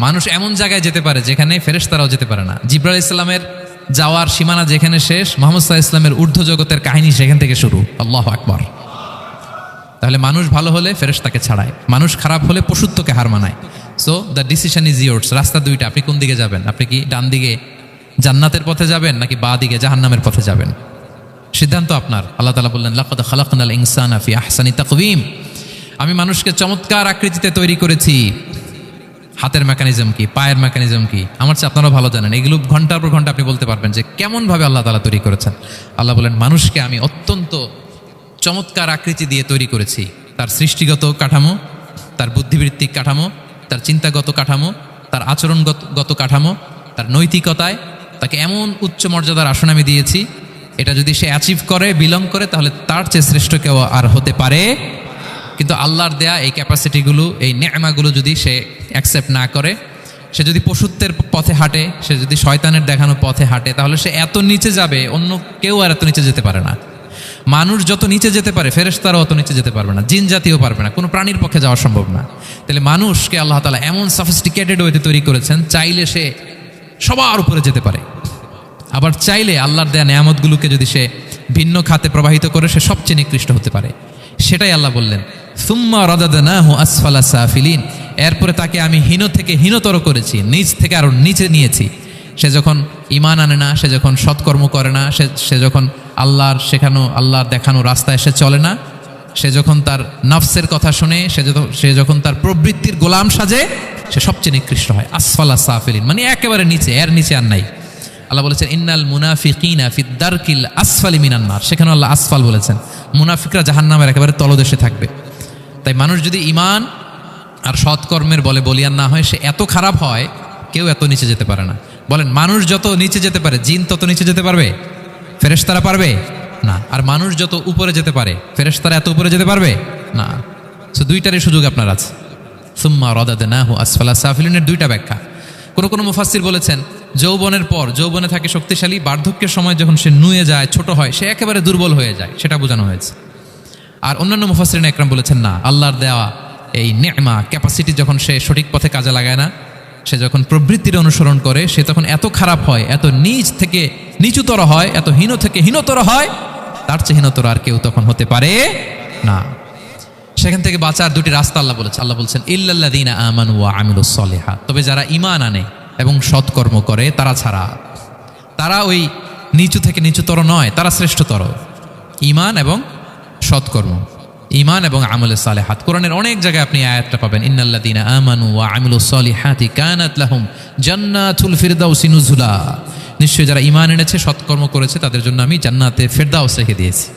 মানুষ এমন জায়গায় যেতে পারে যেখানে ফেরেশতারাও যেতে পারে না। জিবরাইল ইসলামের যাওয়ার সীমানা যেখানে শেষ, মুহাম্মদ সাল্লাল্লাহু আলাইহি ওয়াসাল্লামের ঊর্ধ্ব জগতের কাহিনী সেখান থেকে শুরু। আল্লাহু আকবার। তাহলে মানুষ ভালো হলে ফেরেশতাকে ছাড়ায়, মানুষ খারাপ হলে পশুত্বকে হার মানায়। So the decision is yours. রাস্তা দুইটা, আপনি কোন দিকে যাবেন? আপনি কি ডান দিকে জান্নাতের পথে যাবেন নাকি বাঁ দিকে জাহান্নামের পথে যাবেন? সিদ্ধান্ত আপনার। আল্লাহ তাআলা বললেন, লাকাদ খালাকনাল ইনসানা ফি আহসানি তাকওয়িম। আমি মানুষকে চমৎকার আকৃতিতে তৈরি করেছি। হাতের মেকানিজম কি, পায়ের মেকানিজম কি, আমার চেয়ে আপনারা ভালো জানেন। এগুলো ঘন্টার পর ঘন্টা আপনি বলতে পারবেন যে কেমনভাবে আল্লাহ তাআলা তৈরি করেছেন। আল্লাহ বলেন, মানুষকে আমি অত্যন্ত চমৎকার আকৃতি দিয়ে তৈরি করেছি। তার সৃষ্টিগত কাঠামো, তার বুদ্ধিবৃত্তিক কাঠামো, তার চিন্তাগত কাঠামো, তার আচরণগত কাঠামো, তার নৈতিকতায় তাকে এমন উচ্চ মর্যাদার আসন আমি দিয়েছি, এটা যদি সে অ্যাচিভ করে, বিলং করে, তাহলে তার চেয়ে শ্রেষ্ঠ কেউ আর হতে পারে। কিন্তু আল্লাহর দেয়া এই ক্যাপাসিটিগুলো, এই নেয়ামাগুলো যদি সে অ্যাকসেপ্ট না করে, সে যদি পশুত্বের পথে হাঁটে, সে যদি শয়তানের দেখানো পথে হাঁটে, তাহলে সে এত নিচে যাবে, অন্য কেউ আর এত নিচে যেতে পারে না। মানুষ যত নিচে যেতে পারে, ফেরেশতারাও অত নিচে যেতে পারবে না, জিন জাতিও পারবে না, কোনো প্রাণীর পক্ষে যাওয়া সম্ভব না। তাহলে মানুষকে আল্লাহ তাআলা এমন সফিস্টিকেটেড ওয়েতে তৈরি করেছেন, চাইলে সে সবার উপরে যেতে পারে। আবার চাইলে আল্লাহর দেয়া নেয়ামতগুলোকে যদি সে ভিন্ন খাতে প্রবাহিত করে, সে সবচেয়ে নিকৃষ্ট হতে পারে। সেটাই আল্লাহ বললেন, সুম্মা রাদাদনাহু আসফালা সাফিলিন। এরপরে তাকে আমি হীন থেকে হীনতর করেছি, নিচ থেকে আরো নিচে নিয়েছি। সে যখন ঈমান আনে না, সে যখন সৎকর্ম করে না, সে যখন আল্লাহর শেখানো, আল্লাহর দেখানো রাস্তায় সে চলে না, সে যখন তার নফসের কথা শুনে, সে যখন তার প্রবৃত্তির গোলাম সাজে, সে সবচেয়ে নিকৃষ্ট হয়। আসফালা সাফিলিন মানে একেবারে নিচে, এর নিচে আর নাই। আল্লাহ বলেছেন, ইন্নাল মুনাফিকিনা ফিদ দারকিল আসফালি মিনান নার। সেখানে আল্লাহ আসফাল বলেছেন। মুনাফিকরা জাহান্নামের একেবারে তলদেশে থাকবে। তাই মানুষ যদি ঈমান আর সৎকর্মের বলে বলিয়ান না হয়, সে এত খারাপ হয়, কেউ এত নিচে যেতে পারে না। বলেন, মানুষ যত নিচে যেতে পারে, জিন তত নিচে যেতে পারবে? ফেরেশতারা পারবে না। আর মানুষ যত উপরে যেতে পারে, ফেরেশতারা এত উপরে যেতে পারবে না। সো দুইটারই সুযোগ আপনার আছে। সুম্মা রাদাদনাহু আসফালা সাফিলিনের দুইটা ব্যাখ্যা। কোনো মুফাসসির বলেছেন, যৌবনের পর, যৌবনে থাকে শক্তিশালী, বার্ধক্যের সময় যখন সে নুয়ে যায়, ছোট হয়, সে একেবারে দুর্বল হয়ে যায়, সেটা বোঝানো হয়েছে। আর অন্যান্য মুফাসসিরিন একরাম বলেছেন, না, আল্লাহর দেওয়া এই নেমা ক্যাপাসিটি যখন সে সঠিক পথে কাজে লাগায় না, সে যখন প্রবৃত্তির অনুসরণ করে, সে তখন এত খারাপ হয়, এত নিচ থেকে নিচুতর হয়, এত হীন থেকে হীনতর হয়, তার চেয়ে হীনতর আর কেউ তখন হতে পারে না। সেখান থেকে বাঁচার দুটি রাস্তা আল্লাহ বলেছে। আল্লাহ বলছেন, ইল্লাল্লাযীনা আমানু ওয়া আমিলুস সলিহাত। তবে যারা ঈমান আনে এবং সৎকর্ম করে তারা ছাড়া। তারা ওই নিচু থেকে নিচুতর নয়, তারা শ্রেষ্ঠতর। ঈমান এবং সৎকর্ম, ঈমান এবং আমলে সালেহাত। কোরআনের অনেক জায়গায় আপনি আয়াতটা পাবেন, ইন্নাল্লাযীনা আমানু ওয়া আমিলুস সলিহাতি কানাত লাহুম জান্নাতুল ফিরদাউসি নুজুলা। নিশ্চয়ই যারা ঈমান এনেছে, সৎকর্ম করেছে, তাদের জন্য আমি জান্নাতে ফিরদাউস রেখে দিয়েছি।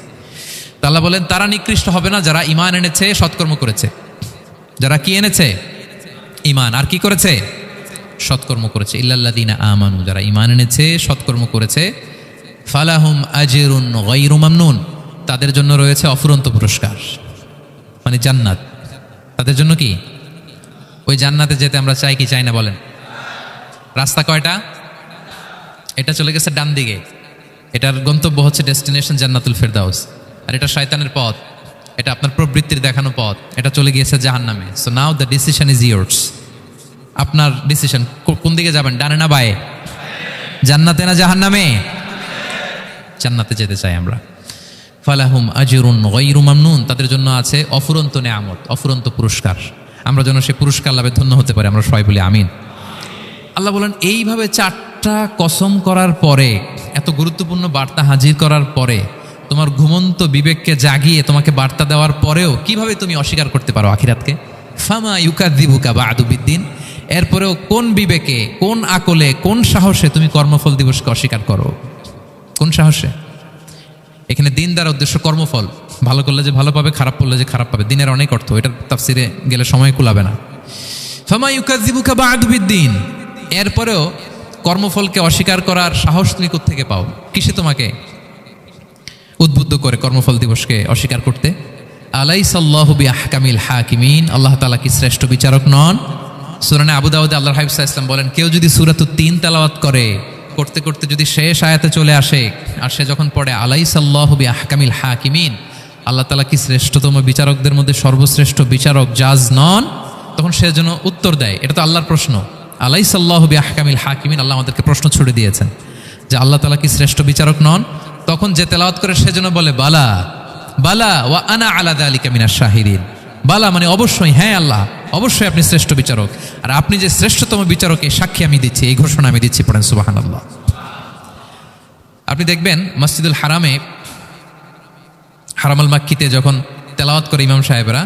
আল্লাহ বলেন, তারা নিকৃষ্ট হবে না যারা ঈমান এনেছে, সৎকর্ম করেছে। যারা কি এনেছে? ঈমান। আর কি করেছে? সৎকর্ম করেছে। ইল্লাল্লাযীনা আমানু, যারা ঈমান এনেছে, সৎকর্ম করেছে, ফালাহুম আজরুন গায়রু মামনুন, তাদের জন্য রয়েছে অফুরন্ত পুরস্কার, মানে জান্নাত। তাদের জন্য কি? ওই জান্নাতে যেতে আমরা চাই কি চাই না বলেন? রাস্তা কয়টা? এটা চলে গেছে ডান দিকে, এটার গন্তব্য হচ্ছে ডেস্টিনেশন জান্নাতুল ফিরদাউস। আর এটা শয়তানের পথ, এটা আপনার প্রবৃত্তির দেখানো পথ, এটা চলে গিয়েছে জাহান্নামে। So now the decision is yours. আপনার ডিসিশন, কোন দিকে যাবেন, ডানে না বায়ে? জান্নাতে না জাহান্নামে? জান্নাতে যেতে চাই আমরা। ফালাহুম আজরুন গায়রু মামনুন, তাদের জন্য আছে অফুরন্ত নেয়ামত, অফুরন্ত পুরস্কার। আমরা যেন সেই পুরস্কার লাভে ধন্য হতে পারি, আমরা সবাই বলি আমিন। আল্লাহ বলেন এইভাবে 4টা কসম করার পরে, এত গুরুত্বপূর্ণ বার্তা হাজির করার পরে, তোমার ঘুমন্ত বিবেককে জাগিয়ে তোমাকে বার্তা দেওয়ার পরেও কিভাবে তুমি অস্বীকার করতে পারো আখিরাতকে? ফামা ইউকাযযিবুকা বা'দু বিদ্দিন, এরপরেও কোন বিবেকে, কোন আকলে, কোন সাহসে তুমি কর্মফল দিবসকে অস্বীকার করো? কোন সাহসে? এখানে দিন দ্বারা উদ্দেশ্য কর্মফল, ভালো করলে যে ভালো পাবে, খারাপ করলে যে খারাপ পাবে। দিনের অনেক অর্থ, এটা তাফসিরে গেলে সময় কুলাবে না। ফামা ইউকাযযিবুকা বা'দু বিদ্দিন, এরপরেও কর্মফলকে অস্বীকার করার সাহস তুমি কোত্থেকে পাও? কিসে তোমাকে উদ্বুদ্ধ করে কর্মফল দিবসকে অস্বীকার করতে? আলাইসাল্লাহু বিআহকামিল হাকিমিন, আল্লাহ তাআলা কি শ্রেষ্ঠ বিচারক নন? সূরা আবু দাউদে আল্লাহর হাবিব সাল্লাল্লাহু আলাইহি ওয়াসাল্লাম বলেন, কেউ যদি সূরাতুত তিন তেলাওয়াত করে, করতে করতে যদি শেষ আয়াতে চলে আসে, আর সে যখন পড়ে আলাইসাল্লাহু বিআহকামিল হাকিমিন, আল্লাহ তাআলা কি শ্রেষ্ঠতম বিচারকদের মধ্যে সর্বশ্রেষ্ঠ বিচারক জাজ নন, তখন সে যেন উত্তর দেয়, এটা তো আল্লাহর প্রশ্ন। আলাইসাল্লাহু বিআহকামিল হাকিমিন, আল্লাহ আমাদেরকে প্রশ্ন ছুড়ে দিয়েছেন যে আল্লাহ তাআলা কি শ্রেষ্ঠ বিচারক নন? তখন যে তেলাওয়াত করে সে যেন বলে বালা বালা ওয়া আনা আলা যালিকা মিনাশ শাহিদিন। বালা মানে অবশ্যই, হ্যাঁ আল্লাহ অবশ্যই আপনি শ্রেষ্ঠ বিচারক, আর আপনি যে শ্রেষ্ঠতম বিচারক এই সাক্ষী আমি দিচ্ছি, এই ঘোষণা আমি দিচ্ছি। পড়েন সুবহানাল্লাহ। আপনি দেখবেন মসজিদুল হারামে, হারামাল মাক্কিতে যখন তেলাওয়াত করে ইমাম সাহেবরা,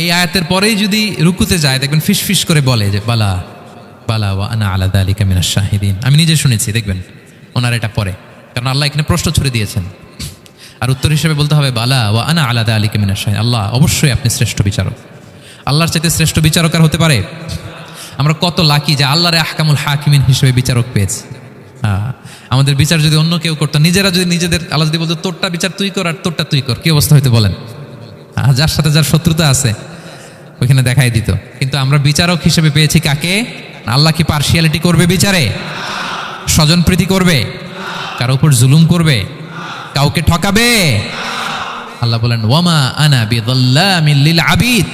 এই আয়াতের পরেই যদি রুকুতে যায় দেখবেন ফিস ফিস করে বলে যে বালা বালা ওয়া আনা আলা যালিকা মিনাশ শাহিদিন। আমি নিজে শুনেছি, দেখবেন ওনার এটা পরে, কারণ আল্লাহ এখানে প্রশ্ন ছুড়ে দিয়েছেন। আর উত্তর হিসেবে বলতে হবে বালা ওয়া আনা আলা যালিকা মিনাশ শাহিদিন, আল্লাহ অবশ্যই আপনি শ্রেষ্ঠ বিচারক। আল্লাহর চাইতে শ্রেষ্ঠ বিচারক আর হতে পারে? আমরা কত লাকি যে আল্লাহর আহকামুল হাকিমিন হিসেবে বিচারক পেয়েছি। আমাদের বিচার যদি অন্য কেউ করতো, নিজেরা যদি নিজেদের, আল্লাহ যদি বলতো তোরটা বিচার তুই কর আর তোরটা তুই কর, কি অবস্থা হইতে বলেন? যার সাথে যার শত্রুতা আছে ওইখানে দেখাই দিত। কিন্তু আমরা বিচারক হিসেবে পেয়েছি কাকে? আল্লাহ কি পার্সিয়ালিটি করবে বিচারে? স্বজনপ্রীতি করবে? কারো উপর জুলুম করবে? কাউকে ঠকাবে? আল্লাহ বলেন ওয়ামা আনা বিযাল্লামিল লিল আবিদ,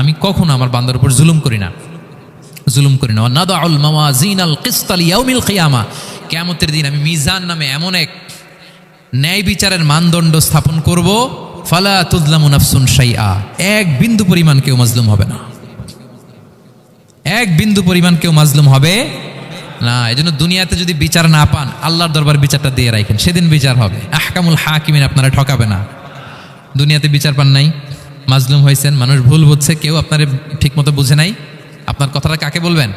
আমি কখনো আমার বান্দার উপর জুলুম করি না, জুলুম করি না। ওয়া নাদাউল মাওয়াজিনাল কিসতা লিয়াউমিল কিয়ামা, কিয়ামতের দিন আমি মিজান নামে এমন এক ন্যায় বিচারের মানদণ্ড স্থাপন করব, ফালা তুযলামু নাফসুন শাইআ, এক বিন্দু পরিমাণ কেউ মাজলুম হবে না, এক বিন্দু পরিমাণ কেউ মাজলুম হবে না। এজন্য দুনিয়াতে যদি বিচার না পান, আল্লাহর দরবার বিচারটা দিয়ে রাখেন, সেদিন বিচার হবে। আহকামুল হাকিমিন আপনারা ঠকাবে না। দুনিয়াতে বিচার পান নাই, মাজলুম হয়েছেন, মানুষ ভুল বুঝছে, কেউ আপনার ঠিকমতো বুঝে নাই, আপনার কথাটা কাকে বলবেন?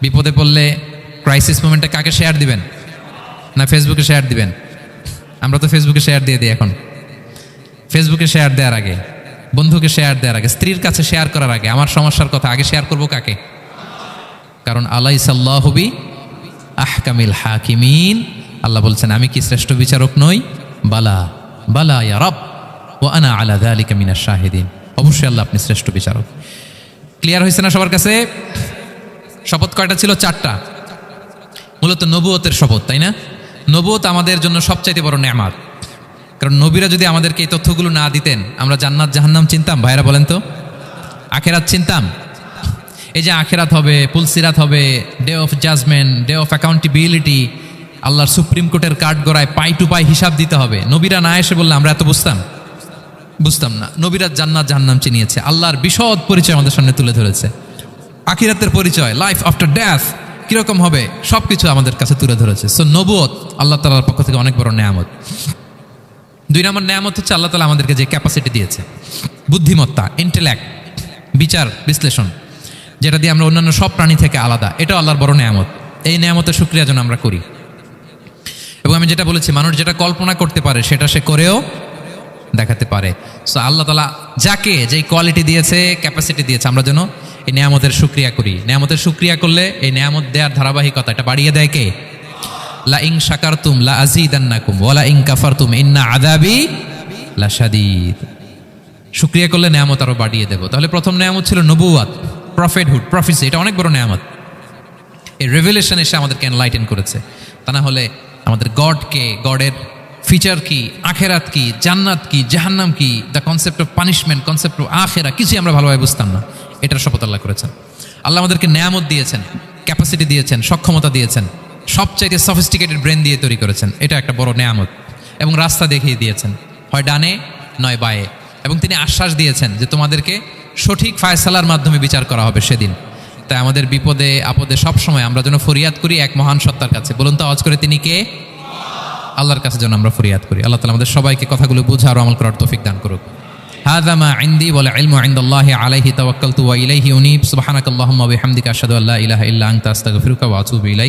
বিপদে পড়লে ক্রাইসিস মোমেন্টে কাকে শেয়ার দিবেন? না ফেসবুকে শেয়ার দিবেন? আমরা তো ফেসবুকে শেয়ার দিয়ে দিই এখন। ফেসবুকে শেয়ার দেওয়ার আগে, বন্ধুকে শেয়ার দেওয়ার আগে, স্ত্রীর কাছে শেয়ার করার আগে আমার সমস্যার কথা আগে শেয়ার করব কাকে? কারণ আলাইসাল্লাহু বি আহকামিল হাকিমিন, আল্লাহ বলছেন আমি কি শ্রেষ্ঠ বিচারক নই? বালা বালা ইয়া রব ওয়া আনা আলা যালিকা মিনাশ শাহিদিন, অবশ্যই আল্লাহ আপনি শ্রেষ্ঠ বিচারক। ক্লিয়ার হয়েছে না সবার কাছে? শপথ কয়টা ছিল? 4টা। মূলত নবুয়তের শপথ, তাই না? নবুয়ত আমাদের জন্য সবচাইতে বড় নেয়ামত। কারণ নবীরা যদি আমাদেরকে এই তথ্যগুলো না দিতেন, আমরা জান্নাত জাহান্নাম চিনতাম? ভাইরা বলেন তো, আখেরাত চিনতাম? এই যে আখেরাত হবে, পুলসিরাত হবে, day of judgement, day of accountability, আল্লাহর সুপ্রিম কোর্টের কাঠ গড়ায় পাই টু পাই হিসাব দিতে হবে, নবীরা না এসে বললে আমরা এত বুঝতাম না। নবীরা জান্নাত জাহান্নাম চিনিয়েছে, আল্লাহর বিশদ পরিচয় আমাদের সামনে তুলে ধরেছে, আখিরাতের পরিচয়, লাইফ আফটার ডেথ কিরকম হবে, সবকিছু আমাদের কাছে তুলে ধরেছে। সো নবুয়ত আল্লাহ তাআলার পক্ষ থেকে অনেক বড় নেয়ামত। 2 নম্বর নেয়ামত হচ্ছে আল্লাহ তাআলা আমাদেরকে যে ক্যাপাসিটি দিয়েছে, বুদ্ধিমত্তা, ইন্টেলেক্ট, বিচার বিশ্লেষণ, যেটা দিয়ে আমরা অন্যান্য সব প্রাণী থেকে আলাদা, এটাও আল্লাহর বড় নেয়ামত। এই নেয়ামতের শুকরিয়া যেন আমরা করি। এবং আমি যেটা বলেছি, মানুষ যেটা কল্পনা করতে পারে সেটা সে করেও দেখাতে পারে। সো আল্লাহ তাআলা যাকে যেই কোয়ালিটি দিয়েছে, ক্যাপাসিটি দিয়েছে, আমরা যেন এই নেয়ামতের শুকরিয়া করি। নেয়ামতের শুকরিয়া করলে এই নেয়ামত দেওয়ার ধারাবাহিকতা এটা বাড়িয়ে দেয় কে? লা ইন শাকারতুম লা আযীদান্নাকুম ওয়া লা ইন কাফারতুম ইন্না আযাবি লাশাদীদ। শুকরিয়া করলে নেয়ামত আরো বাড়িয়ে দেব। তাহলে প্রথম নেয়ামত ছিল নবুয়ত, প্রফেটহুড, প্রফেসি, এটা অনেক বড় নেয়ামত। এই রেভেলেশন এসে আমাদেরকে এনলাইটেন করেছে। তা না হলে আমাদের গডকে, গডের ফিচার কি, আখেরাত কি, জান্নাত কি, জাহান্নাম কি, the concept of punishment, concept of আখেরা, কিছুই আমরা ভালোভাবে বুঝতাম না। এটার শপথ আল্লাহ করেছেন। আল্লাহ আমাদেরকে নেয়ামত দিয়েছেন, ক্যাপাসিটি দিয়েছেন, সক্ষমতা দিয়েছেন, সবচাইতে সফিস্টিকেটেড ব্রেন দিয়ে তৈরি করেছেন, এটা একটা বড় নেয়ামত। এবং রাস্তা দেখিয়ে দিয়েছেন, হয় ডানে নয় বায়ে। এবং তিনি আশ্বাস দিয়েছেন যে তোমাদেরকে সঠিক ফায়সালার মাধ্যমে বিচার করা হবে সেদিন। তাই আমাদের বিপদে আপদে সবসময় আমরা যেন ফরিয়াদ করি এক মহান সত্তার কাছে। বলুন তো আওয়াজ করে, তিনি কে? আল্লাহর কাছে যেন আমরা ফরিয়াদ করি। আল্লাহ তাআলা আমাদের সবাইকে কথাগুলো বুঝা আর আমল করার তৌফিক দান করুক। হাযা মা ইনদি ওয়াল ইলমু ইনদাল্লাহি আলাইহি তাওয়াক্কালতু ওয়া ইলাইহি উনীব। সুবহানাকাল্লাহুম্মা ওয়া বিহামদিকা আশহাদু আল্লা ইলাহা ইল্লা আনতা আস্তাগফিরুকা ওয়া আতুবু ইলাইক।